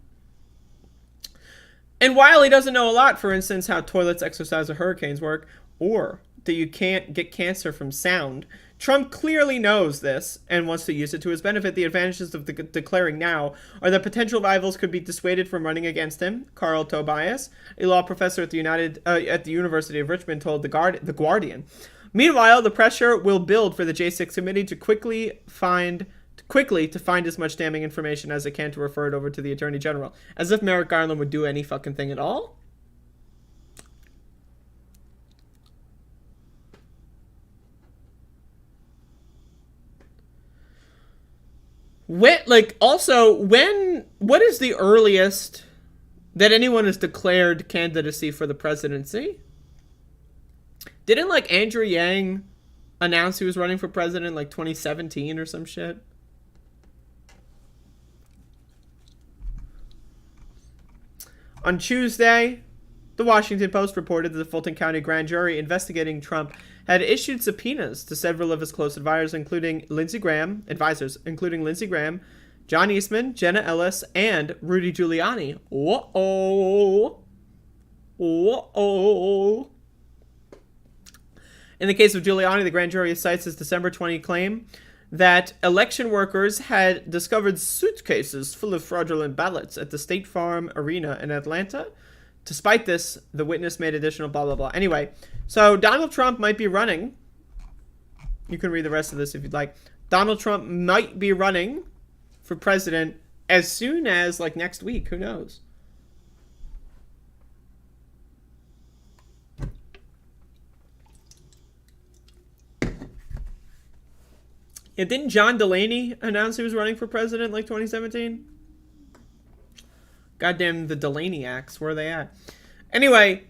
And while he doesn't know a lot, for instance, how toilets, exercise, or hurricanes work, or that you can't get cancer from sound, Trump clearly knows this and wants to use it to his benefit. The advantages of declaring now are that potential rivals could be dissuaded from running against him. Carl Tobias, a law professor at the University of Richmond, told the Guardian. Meanwhile, the pressure will build for the J6 committee to quickly to find as much damning information as it can to refer it over to the Attorney General. As if Merrick Garland would do any fucking thing at all. What is the earliest that anyone has declared candidacy for the presidency? Didn't, like, Andrew Yang announce he was running for president in, like, 2017 or some shit? On Tuesday, The Washington Post reported that the Fulton County grand jury investigating Trump had issued subpoenas to several of his close advisors, including Lindsey Graham, John Eastman, Jenna Ellis, and Rudy Giuliani. Whoa. In the case of Giuliani, the grand jury cites his December 20 claim that election workers had discovered suitcases full of fraudulent ballots at the State Farm Arena in Atlanta. Despite this, the witness made additional blah, blah, blah. Anyway, so Donald Trump might be running. You can read the rest of this if you'd like. Donald Trump might be running for president as soon as, like, next week. Who knows? Yeah, didn't John Delaney announce he was running for president like 2017? Goddamn the Delaney acts, where are they at? Anyway,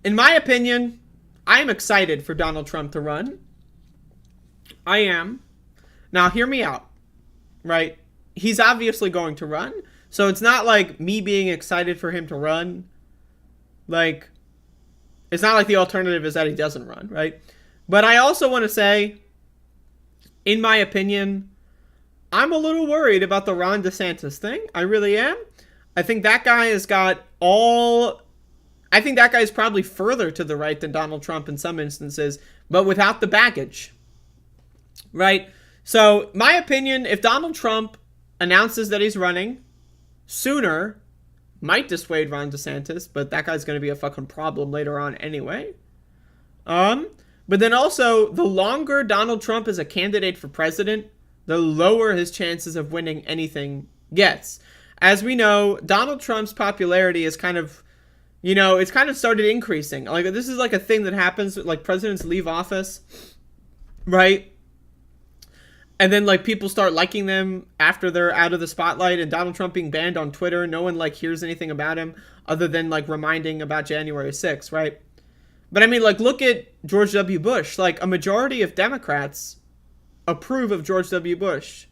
in my opinion, I am excited for Donald Trump to run. I am. Now, hear me out, right? He's obviously going to run, so it's not like me being excited for him to run. Like, it's not like the alternative is that he doesn't run, right? But I also want to say, in my opinion, I'm a little worried about the Ron DeSantis thing. I really am. I think that guy has got I think that guy is probably further to the right than Donald Trump in some instances, but without the baggage, right? So, my opinion, if Donald Trump announces that he's running sooner, might dissuade Ron DeSantis, but that guy's going to be a fucking problem later on anyway. But then also, the longer Donald Trump is a candidate for president, the lower his chances of winning anything gets. As we know, Donald Trump's popularity is kind of, it's kind of started increasing. Like, this is like a thing that happens, like, presidents leave office, right? And then, like, people start liking them after they're out of the spotlight, and Donald Trump being banned on Twitter, no one, like, hears anything about him other than, like, reminding about January 6th, right? But I mean, like, look at George W. Bush. Like, a majority of Democrats approve of George W. Bush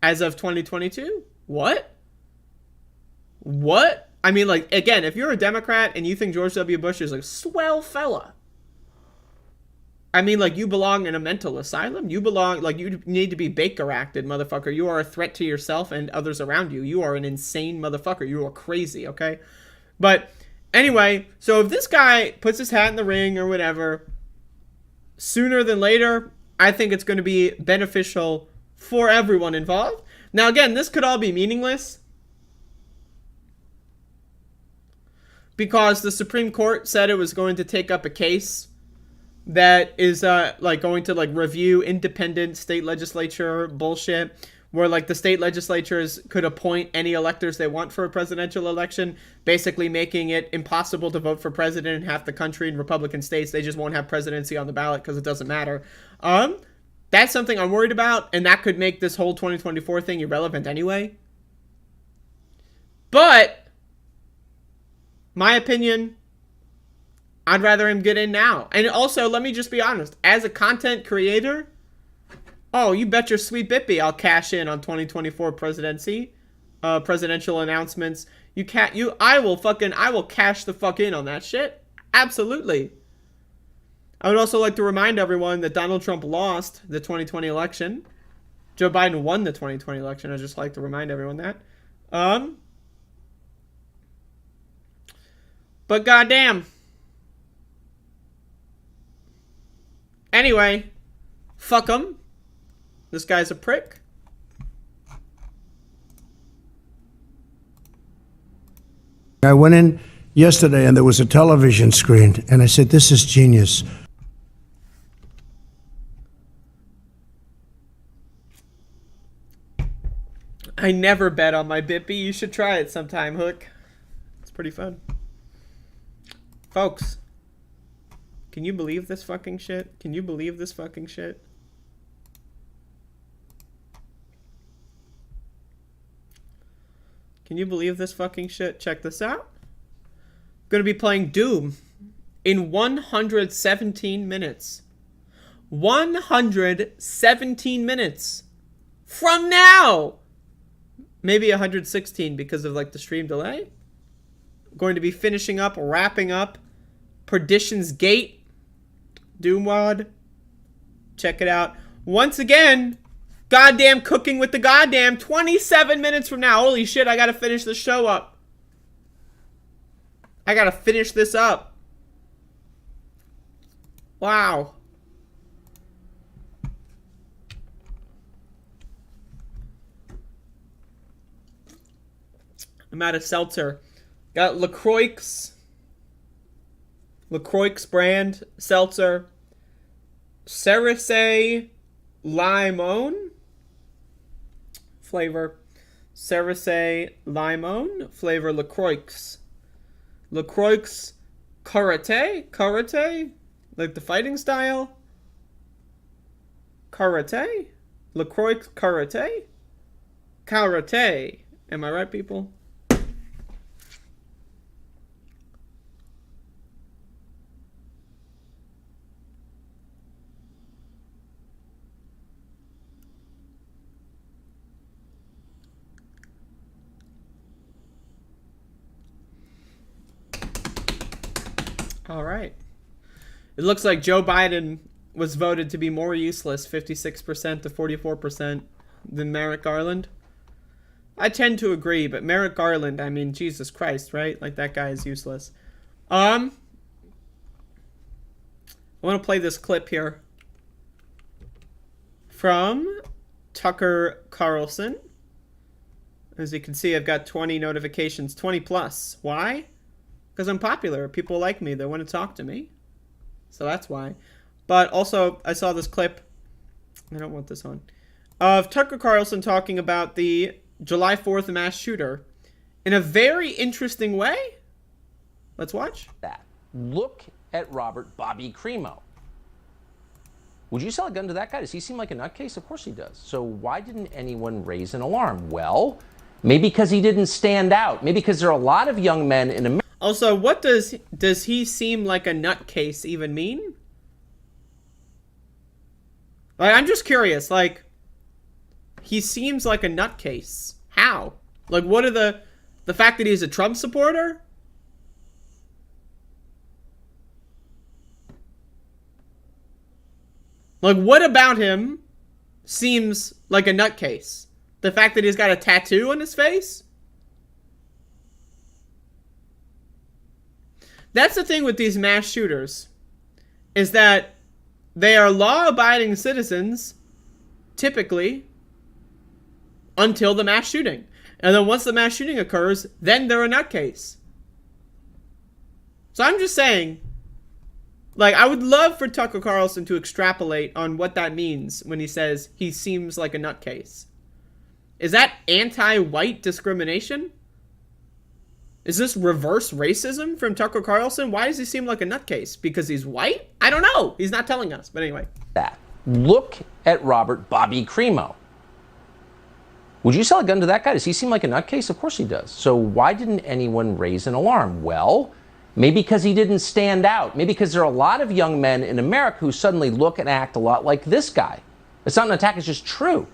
as of 2022. What? I mean, like, again, if you're a Democrat and you think George W. Bush is a swell fella, I mean, like, you belong in a mental asylum. You belong, like, you need to be Baker acted, motherfucker. You are a threat to yourself and others around you. You are an insane motherfucker. You are crazy, okay? But anyway, so if this guy puts his hat in the ring or whatever, sooner than later, I think it's going to be beneficial for everyone involved. Now, again, this could all be meaningless because the Supreme Court said it was going to take up a case that is like going to like review independent state legislature bullshit, where like the state legislatures could appoint any electors they want for a presidential election, basically making it impossible to vote for president in half the country. In Republican states, they just won't have presidency on the ballot because it doesn't matter. That's something I'm worried about, and that could make this whole 2024 thing irrelevant anyway. But my opinion, I'd rather him get in now. And also, let me just be honest, as a content creator, oh, you bet your sweet bippy I'll cash in on 2024 presidential announcements. I will cash the fuck in on that shit. Absolutely. I would also like to remind everyone that Donald Trump lost the 2020 election. Joe Biden won the 2020 election. I'd just like to remind everyone that. But goddamn. Anyway, fuck him. This guy's a prick. I went in yesterday and there was a television screen and I said, this is genius. I never bet on my Bippy. You should try it sometime, Hook. It's pretty fun. Folks, can you believe this fucking shit? Can you believe this fucking shit? Can you believe this fucking shit? Check this out. I'm gonna be playing Doom in 117 minutes. 117 minutes from now. Maybe 116 because of like the stream delay. going to be finishing up, wrapping up Perdition's Gate, Doomwad. Check it out. Once again, goddamn Cooking with the Goddamn, 27 minutes from now. Holy shit, I gotta finish the show up. I gotta finish this up. Wow. I'm out of seltzer. Got LaCroix's brand seltzer. Cerise Limon flavor. Cerise Limon flavor LaCroix's. LaCroix's Karate? Like the fighting style? Karate? LaCroix Karate? Karate. Am I right, people? All right. It looks like Joe Biden was voted to be more useless, 56% to 44%, than Merrick Garland. I tend to agree, but Merrick Garland, I mean, Jesus Christ, right? Like, that guy is useless. I want to play this clip here from Tucker Carlson. As you can see, I've got 20 notifications, 20 plus. Why? Because I'm popular. People like me. They want to talk to me. So that's why. But also, I saw this clip. I don't want this on. Of Tucker Carlson talking about the July 4th mass shooter in a very interesting way. Let's watch. Look at Robert Bobby Crimo. Would you sell a gun to that guy? Does he seem like a nutcase? Of course he does. So why didn't anyone raise an alarm? Well, maybe because he didn't stand out. Maybe because there are a lot of young men in America. Also, what does he seem like a nutcase even mean? Like, I'm just curious. Like, he seems like a nutcase. How? Like, what are the fact that he's a Trump supporter? Like, what about him seems like a nutcase? The fact that he's got a tattoo on his face? That's the thing with these mass shooters, is that they are law-abiding citizens, typically, until the mass shooting. And then once the mass shooting occurs, then they're a nutcase. So I'm just saying, like, I would love for Tucker Carlson to extrapolate on what that means when he says he seems like a nutcase. Is that anti-white discrimination? Is this reverse racism from Tucker Carlson? Why does he seem like a nutcase? Because he's white? I don't know. He's not telling us. But anyway. Look at Robert Bobby Crimo. Would you sell a gun to that guy? Does he seem like a nutcase? Of course he does. So why didn't anyone raise an alarm? Well, maybe because he didn't stand out. Maybe because there are a lot of young men in America who suddenly look and act a lot like this guy. It's not an attack, it's just true.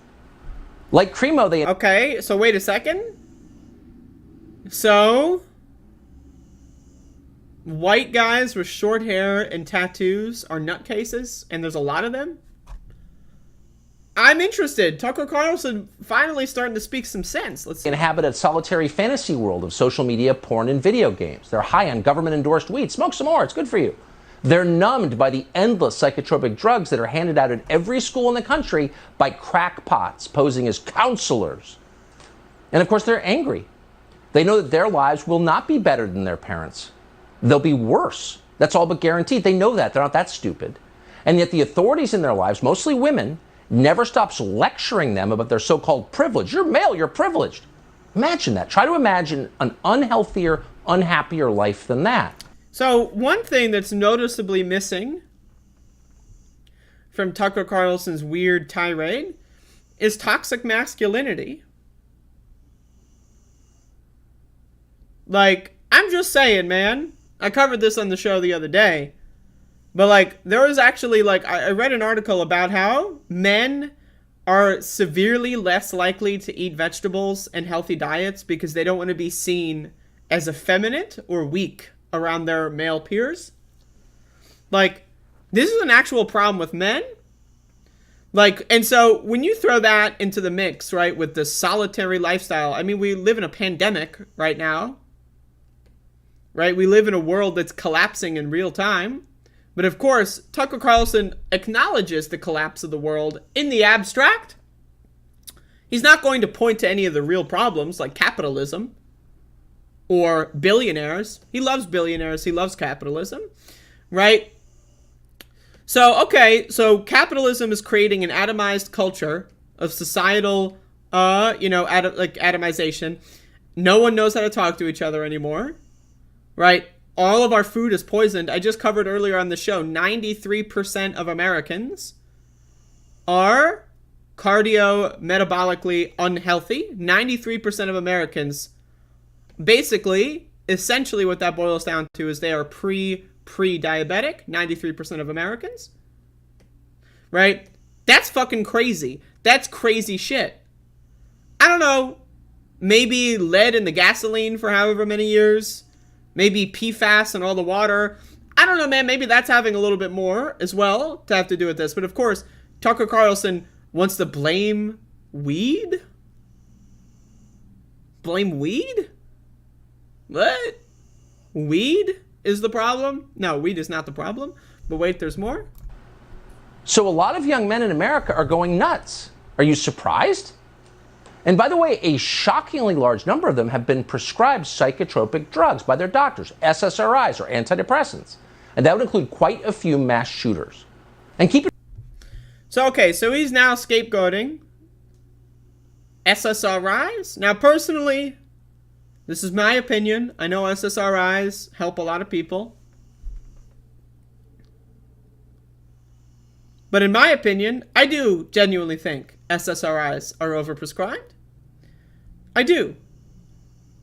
Like Crimo, they... Okay, so wait a second. So, white guys with short hair and tattoos are nutcases, and there's a lot of them? I'm interested. Tucker Carlson finally starting to speak some sense. Let's see. Inhabit a solitary fantasy world of social media, porn, and video games. They're high on government-endorsed weed. Smoke some more. It's good for you. They're numbed by the endless psychotropic drugs that are handed out at every school in the country by crackpots posing as counselors. And, of course, they're angry. They know that their lives will not be better than their parents. They'll be worse. That's all but guaranteed. They know that. They're not that stupid. And yet the authorities in their lives, mostly women, never stops lecturing them about their so-called privilege. You're male, you're privileged. Imagine that. Try to imagine an unhealthier, unhappier life than that. So one thing that's noticeably missing from Tucker Carlson's weird tirade is toxic masculinity. Like, I'm just saying, man. I covered this on the show the other day. But, like, there was actually, like, I read an article about how men are severely less likely to eat vegetables and healthy diets because they don't want to be seen as effeminate or weak around their male peers. Like, this is an actual problem with men. Like, and so when you throw that into the mix, right, with the solitary lifestyle, I mean, we live in a pandemic right now, right? We live in a world that's collapsing in real time. But of course, Tucker Carlson acknowledges the collapse of the world in the abstract. He's not going to point to any of the real problems like capitalism or billionaires. He loves billionaires. He loves capitalism, right? So, okay, so capitalism is creating an atomized culture of societal, atomization. No one knows how to talk to each other anymore, right? All of our food is poisoned. I just covered earlier on the show, 93% of Americans are cardio-metabolically unhealthy. 93% of Americans, basically, essentially what that boils down to is they are pre-diabetic, 93% of Americans, right? That's fucking crazy. That's crazy shit. I don't know, maybe lead in the gasoline for however many years, maybe PFAS and all the water. I don't know, man, maybe that's having a little bit more as well to have to do with this. But of course, Tucker Carlson wants to blame weed? Blame weed? What? Weed is the problem? No, weed is not the problem. But wait, there's more. So a lot of young men in America are going nuts. Are you surprised? And by the way, a shockingly large number of them have been prescribed psychotropic drugs by their doctors, SSRIs or antidepressants. And that would include quite a few mass shooters. And keep it. So, okay, so he's now scapegoating SSRIs. Now, personally, this is my opinion. I know SSRIs help a lot of people. But in my opinion, I do genuinely think SSRIs are overprescribed. I do.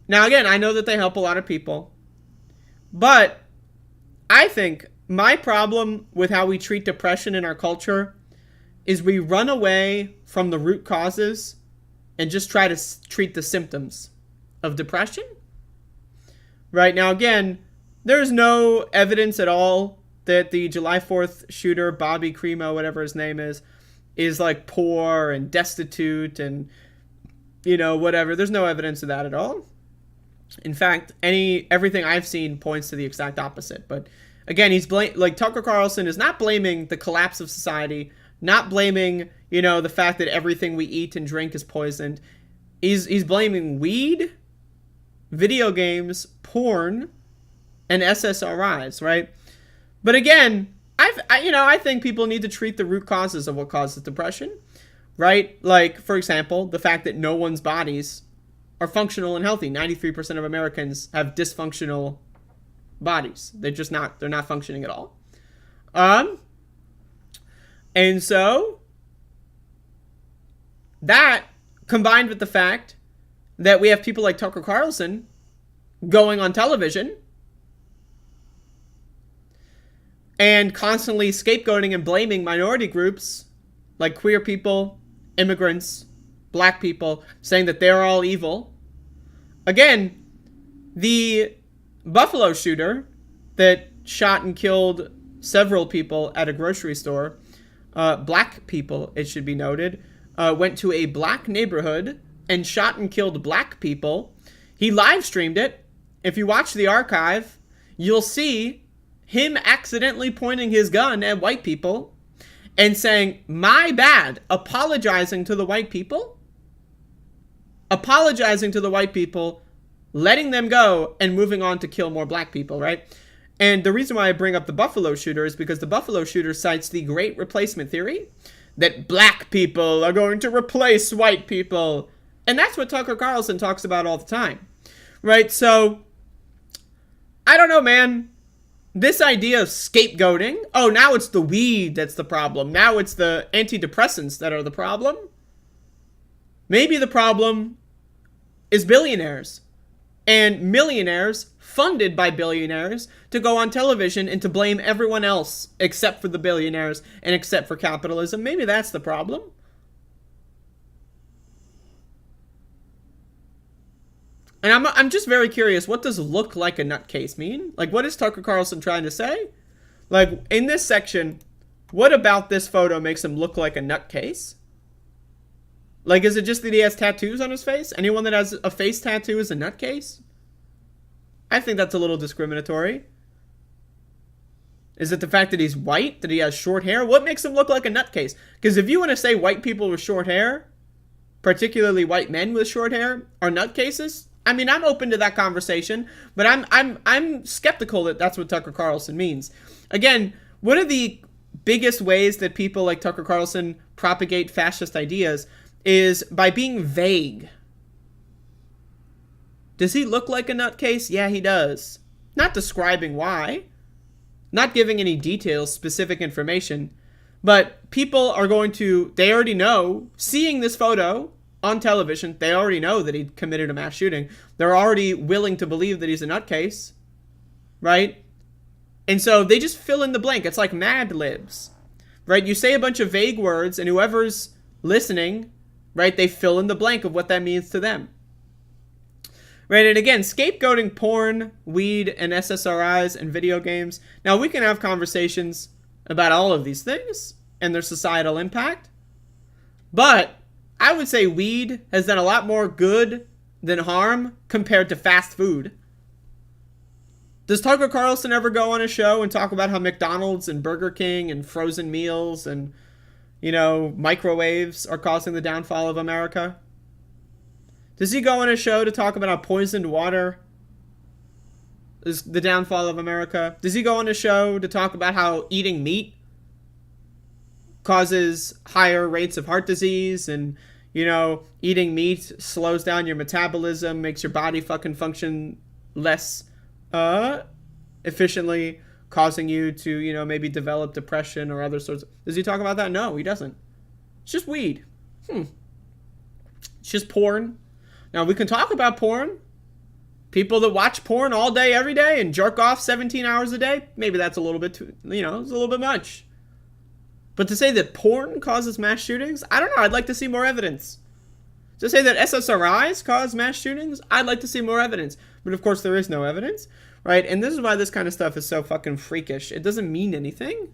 Now, again, I know that they help a lot of people. But I think my problem with how we treat depression in our culture is we run away from the root causes and just try to treat the symptoms of depression. Right now, again, there's no evidence at all that the July 4th shooter, Bobby Crimo, whatever his name is like poor and destitute and, whatever. There's no evidence of that at all. In fact, everything I've seen points to the exact opposite. But again, Tucker Carlson is not blaming the collapse of society, not blaming, the fact that everything we eat and drink is poisoned. He's blaming weed, video games, porn, and SSRIs, right? But again, I think people need to treat the root causes of what causes depression, right? Like, for example, the fact that no one's bodies are functional and healthy. 93% of Americans have dysfunctional bodies. They're not functioning at all. And so that combined with the fact that we have people like Tucker Carlson going on television and constantly scapegoating and blaming minority groups like queer people, immigrants, black people, saying that they're all evil. Again, the Buffalo shooter that shot and killed several people at a grocery store, black people, it should be noted, went to a black neighborhood and shot and killed black people. He live streamed it. If you watch the archive, you'll see him accidentally pointing his gun at white people and saying, "My bad," apologizing to the white people, letting them go and moving on to kill more black people, right? And the reason why I bring up the Buffalo shooter is because the Buffalo shooter cites the great replacement theory that black people are going to replace white people. And that's what Tucker Carlson talks about all the time, right? So, I don't know, man. This idea of scapegoating, oh, now it's the weed that's the problem. Now it's the antidepressants that are the problem. Maybe the problem is billionaires and millionaires funded by billionaires to go on television and to blame everyone else except for the billionaires and except for capitalism. Maybe that's the problem. And I'm just very curious, what does look like a nutcase mean? Like, what is Tucker Carlson trying to say? Like, in this section, what about this photo makes him look like a nutcase? Like, is it just that he has tattoos on his face? Anyone that has a face tattoo is a nutcase? I think that's a little discriminatory. Is it the fact that he's white? That he has short hair? What makes him look like a nutcase? Because if you want to say white people with short hair, particularly white men with short hair, are nutcases, I mean, I'm open to that conversation, but I'm skeptical that that's what Tucker Carlson means. Again, one of the biggest ways that people like Tucker Carlson propagate fascist ideas is by being vague. Does he look like a nutcase? Yeah, he does. Not describing why. Not giving any details, specific information. But people are going to, they already know, seeing this photo on television, they already know that he committed a mass shooting. They're already willing to believe that he's a nutcase. Right? And so they just fill in the blank. It's like Mad Libs. Right? You say a bunch of vague words, and whoever's listening, right, they fill in the blank of what that means to them. Right, and again, scapegoating porn, weed, and SSRIs and video games. Now, we can have conversations about all of these things and their societal impact. But I would say weed has done a lot more good than harm compared to fast food. Does Tucker Carlson ever go on a show and talk about how McDonald's and Burger King and frozen meals and, you know, microwaves are causing the downfall of America? Does he go on a show to talk about how poisoned water is the downfall of America? Does he go on a show to talk about how eating meat causes higher rates of heart disease and, you know, eating meat slows down your metabolism, makes your body fucking function less efficiently, causing you to, you know, maybe develop depression or other sorts of... Does he talk about that? No, he doesn't. It's just weed. It's just porn. Now, we can talk about porn. People that watch porn all day, every day, and jerk off 17 hours a day, maybe that's a little bit too, you know, it's a little bit much. But to say that porn causes mass shootings, I don't know. I'd like to see more evidence. To say that SSRIs cause mass shootings, I'd like to see more evidence. But of course, there is no evidence, right? And this is why this kind of stuff is so fucking freakish. It doesn't mean anything.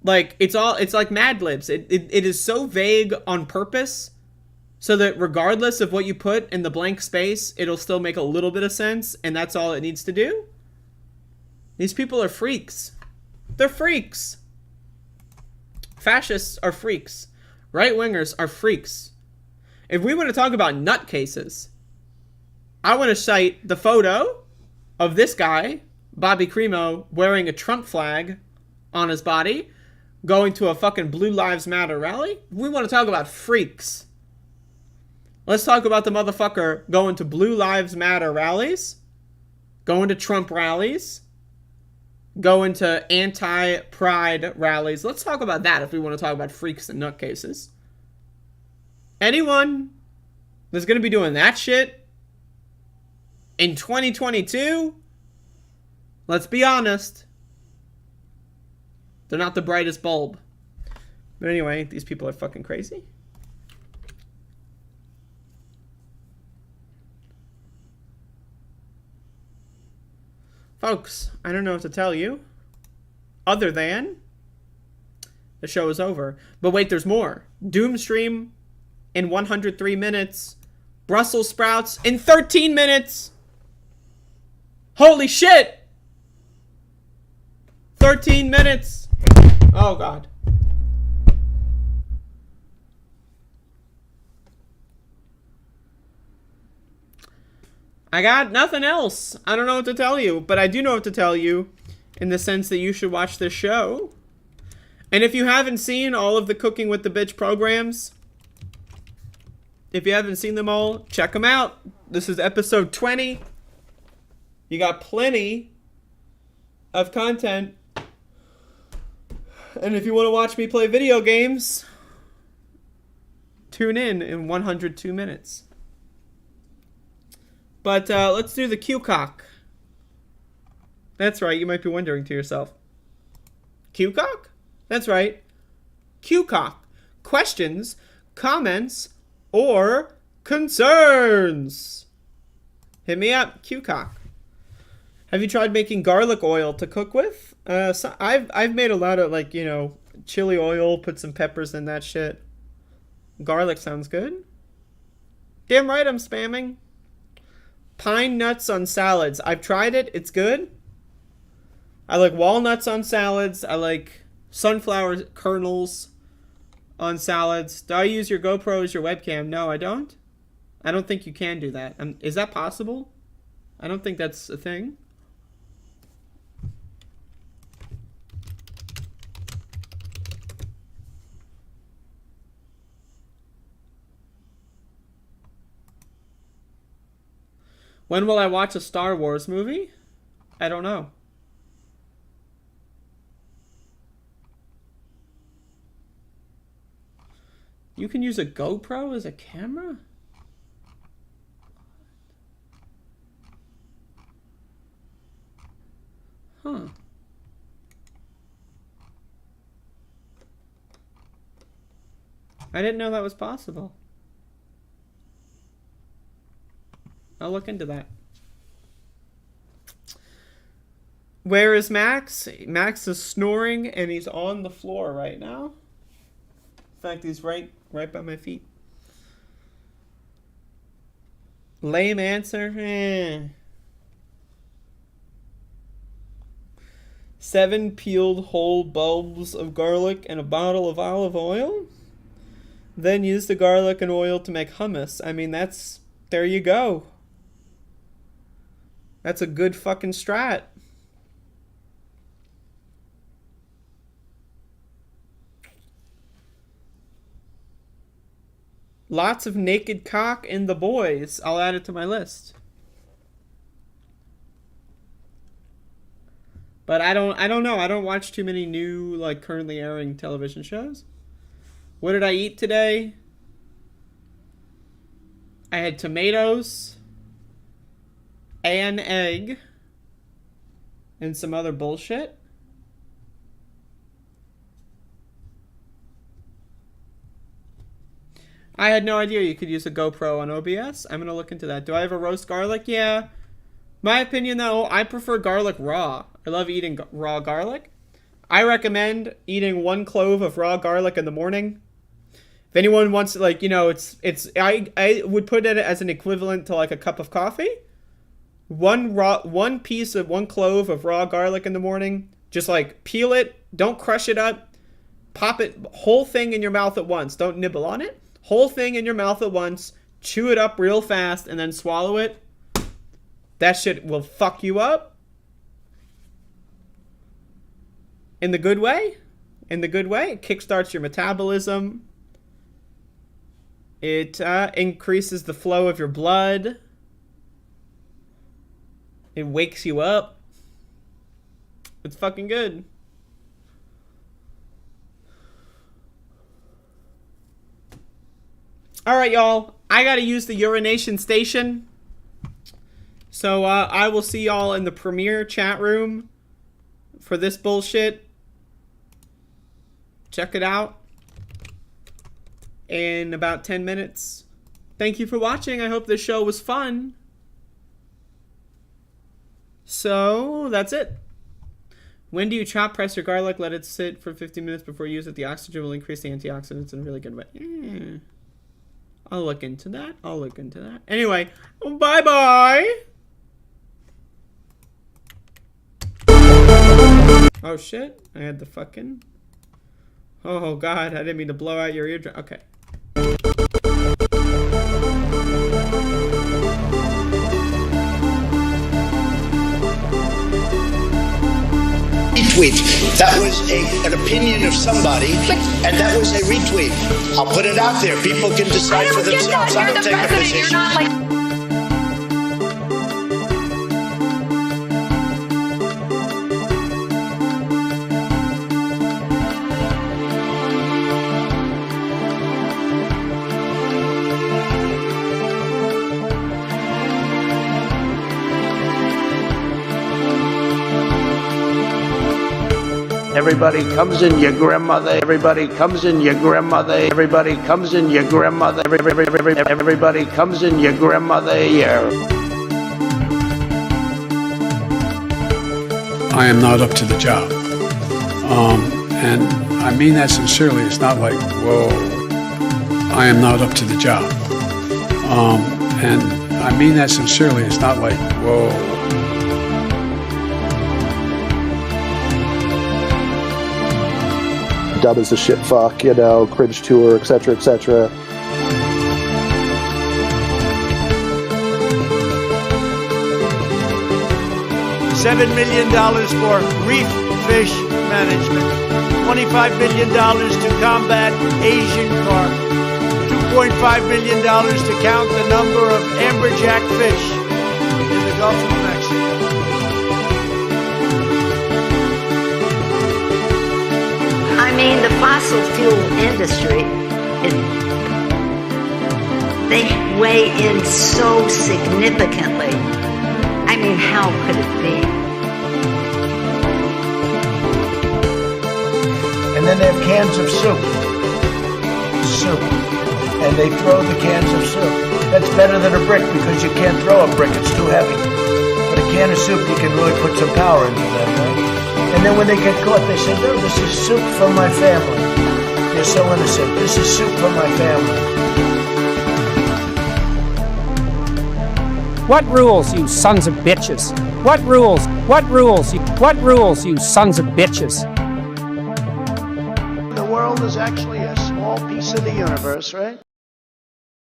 Like, it's like Mad Libs. It is so vague on purpose, so that regardless of what you put in the blank space, it'll still make a little bit of sense, and that's all it needs to do. These people are freaks. They're freaks. Fascists are freaks. Right-wingers are freaks. If we want to talk about nutcases, I want to cite the photo of this guy, Bobby Cremo, wearing a Trump flag on his body, going to a fucking Blue Lives Matter rally. If we want to talk about freaks, let's talk about the motherfucker going to Blue Lives Matter rallies, going to Trump rallies, going to anti-pride rallies. Let's talk about that if we want to talk about freaks and nutcases. Anyone that's going to be doing that shit in 2022, let's be honest, they're not the brightest bulb. But anyway, these people are fucking crazy. Folks, I don't know what to tell you other than the show is over. But wait, there's more. Doomstream in 103 minutes. Brussels sprouts in 13 minutes. Holy shit! 13 minutes. Oh, God. I got nothing else. I don't know what to tell you, but I do know what to tell you in the sense that you should watch this show. And if you haven't seen all of the Cooking with the Bitch programs, if you haven't seen them all, check them out. This is episode 20. You got plenty of content. And if you want to watch me play video games, tune in 102 minutes. But let's do the Q-Cock. That's right, you might be wondering to yourself. Q-Cock? That's right. Q-Cock. Questions, comments, or concerns. Hit me up, Q-Cock. Have you tried making garlic oil to cook with? So I've made a lot of, like, you know, chili oil, put some peppers in that shit. Garlic sounds good. Damn right I'm spamming. Pine nuts on salads. I've tried it. It's good. I like walnuts on salads. I like sunflower kernels on salads. Do I use your GoPro as your webcam? No, I don't. I don't think you can do that. Is that possible? I don't think that's a thing. When will I watch a Star Wars movie? I don't know. You can use a GoPro as a camera? Huh. I didn't know that was possible. I'll look into that. Where is Max? Max is snoring and he's on the floor right now. In fact, he's right by my feet. Lame answer. 7 peeled whole bulbs of garlic and a bottle of olive oil. Then use the garlic and oil to make hummus. I mean, there you go. That's a good fucking strat. Lots of naked cock in the boys. I'll add it to my list. But I don't know. I don't watch too many new, like, currently airing television shows. What did I eat today? I had tomatoes, an egg, and some other bullshit. I had no idea you could use a GoPro on OBS. I'm going to look into that. Do I ever roast garlic? Yeah. My opinion, though, I prefer garlic raw. I love eating raw garlic. I recommend eating 1 clove of raw garlic in the morning. If anyone wants, like, you know, I would put it as an equivalent to, like, a cup of coffee. 1 clove of raw garlic in the morning. Just, like, peel it. Don't crush it up. Pop it, whole thing in your mouth at once. Don't nibble on it. Whole thing in your mouth at once. Chew it up real fast and then swallow it. That shit will fuck you up. In the good way. In the good way. It kickstarts your metabolism. It increases the flow of your blood. It wakes you up. It's fucking good. Alright, y'all. I gotta use the urination station. So, I will see y'all in the premiere chat room for this bullshit. Check it out in about 10 minutes. Thank you for watching. I hope this show was fun. So, that's it. When do you chop, press your garlic, let it sit for 15 minutes before you use it? The oxygen will increase the antioxidants in a really good way. I'll look into that. I'll look into that. Anyway, bye-bye. Oh, shit. I had the fucking... Oh, God. I didn't mean to blow out your eardrum. Okay. Retweet. That was an opinion of somebody, and that was a retweet. I'll put it out there. People can decide for themselves. I don't take a position. You're not like... Everybody comes in your grandmother. Everybody comes in your grandmother. Everybody comes in your grandmother. Everybody comes in your grandmother. Yeah. I am not up to the job. And I mean that sincerely. It's not like, whoa, I am not up to the job. And I mean that sincerely. It's not like, whoa. Dub is a shit fuck, cringe tour, etc., etc. $7 million for reef fish management, $25 million to combat Asian carp, $2.5 million to count the number of amberjack fish in the Gulf of Mexico. I mean, the fossil fuel industry, they weigh in so significantly. I mean, how could it be? And then they have cans of soup. And they throw the cans of soup. That's better than a brick because you can't throw a brick, it's too heavy. But a can of soup, you can really put some power into that, right? And then when they get caught, they say, no, this is soup from my family. They're so innocent. This is soup from my family. What rules, you sons of bitches? What rules? What rules, you sons of bitches? The world is actually a small piece of the universe, right?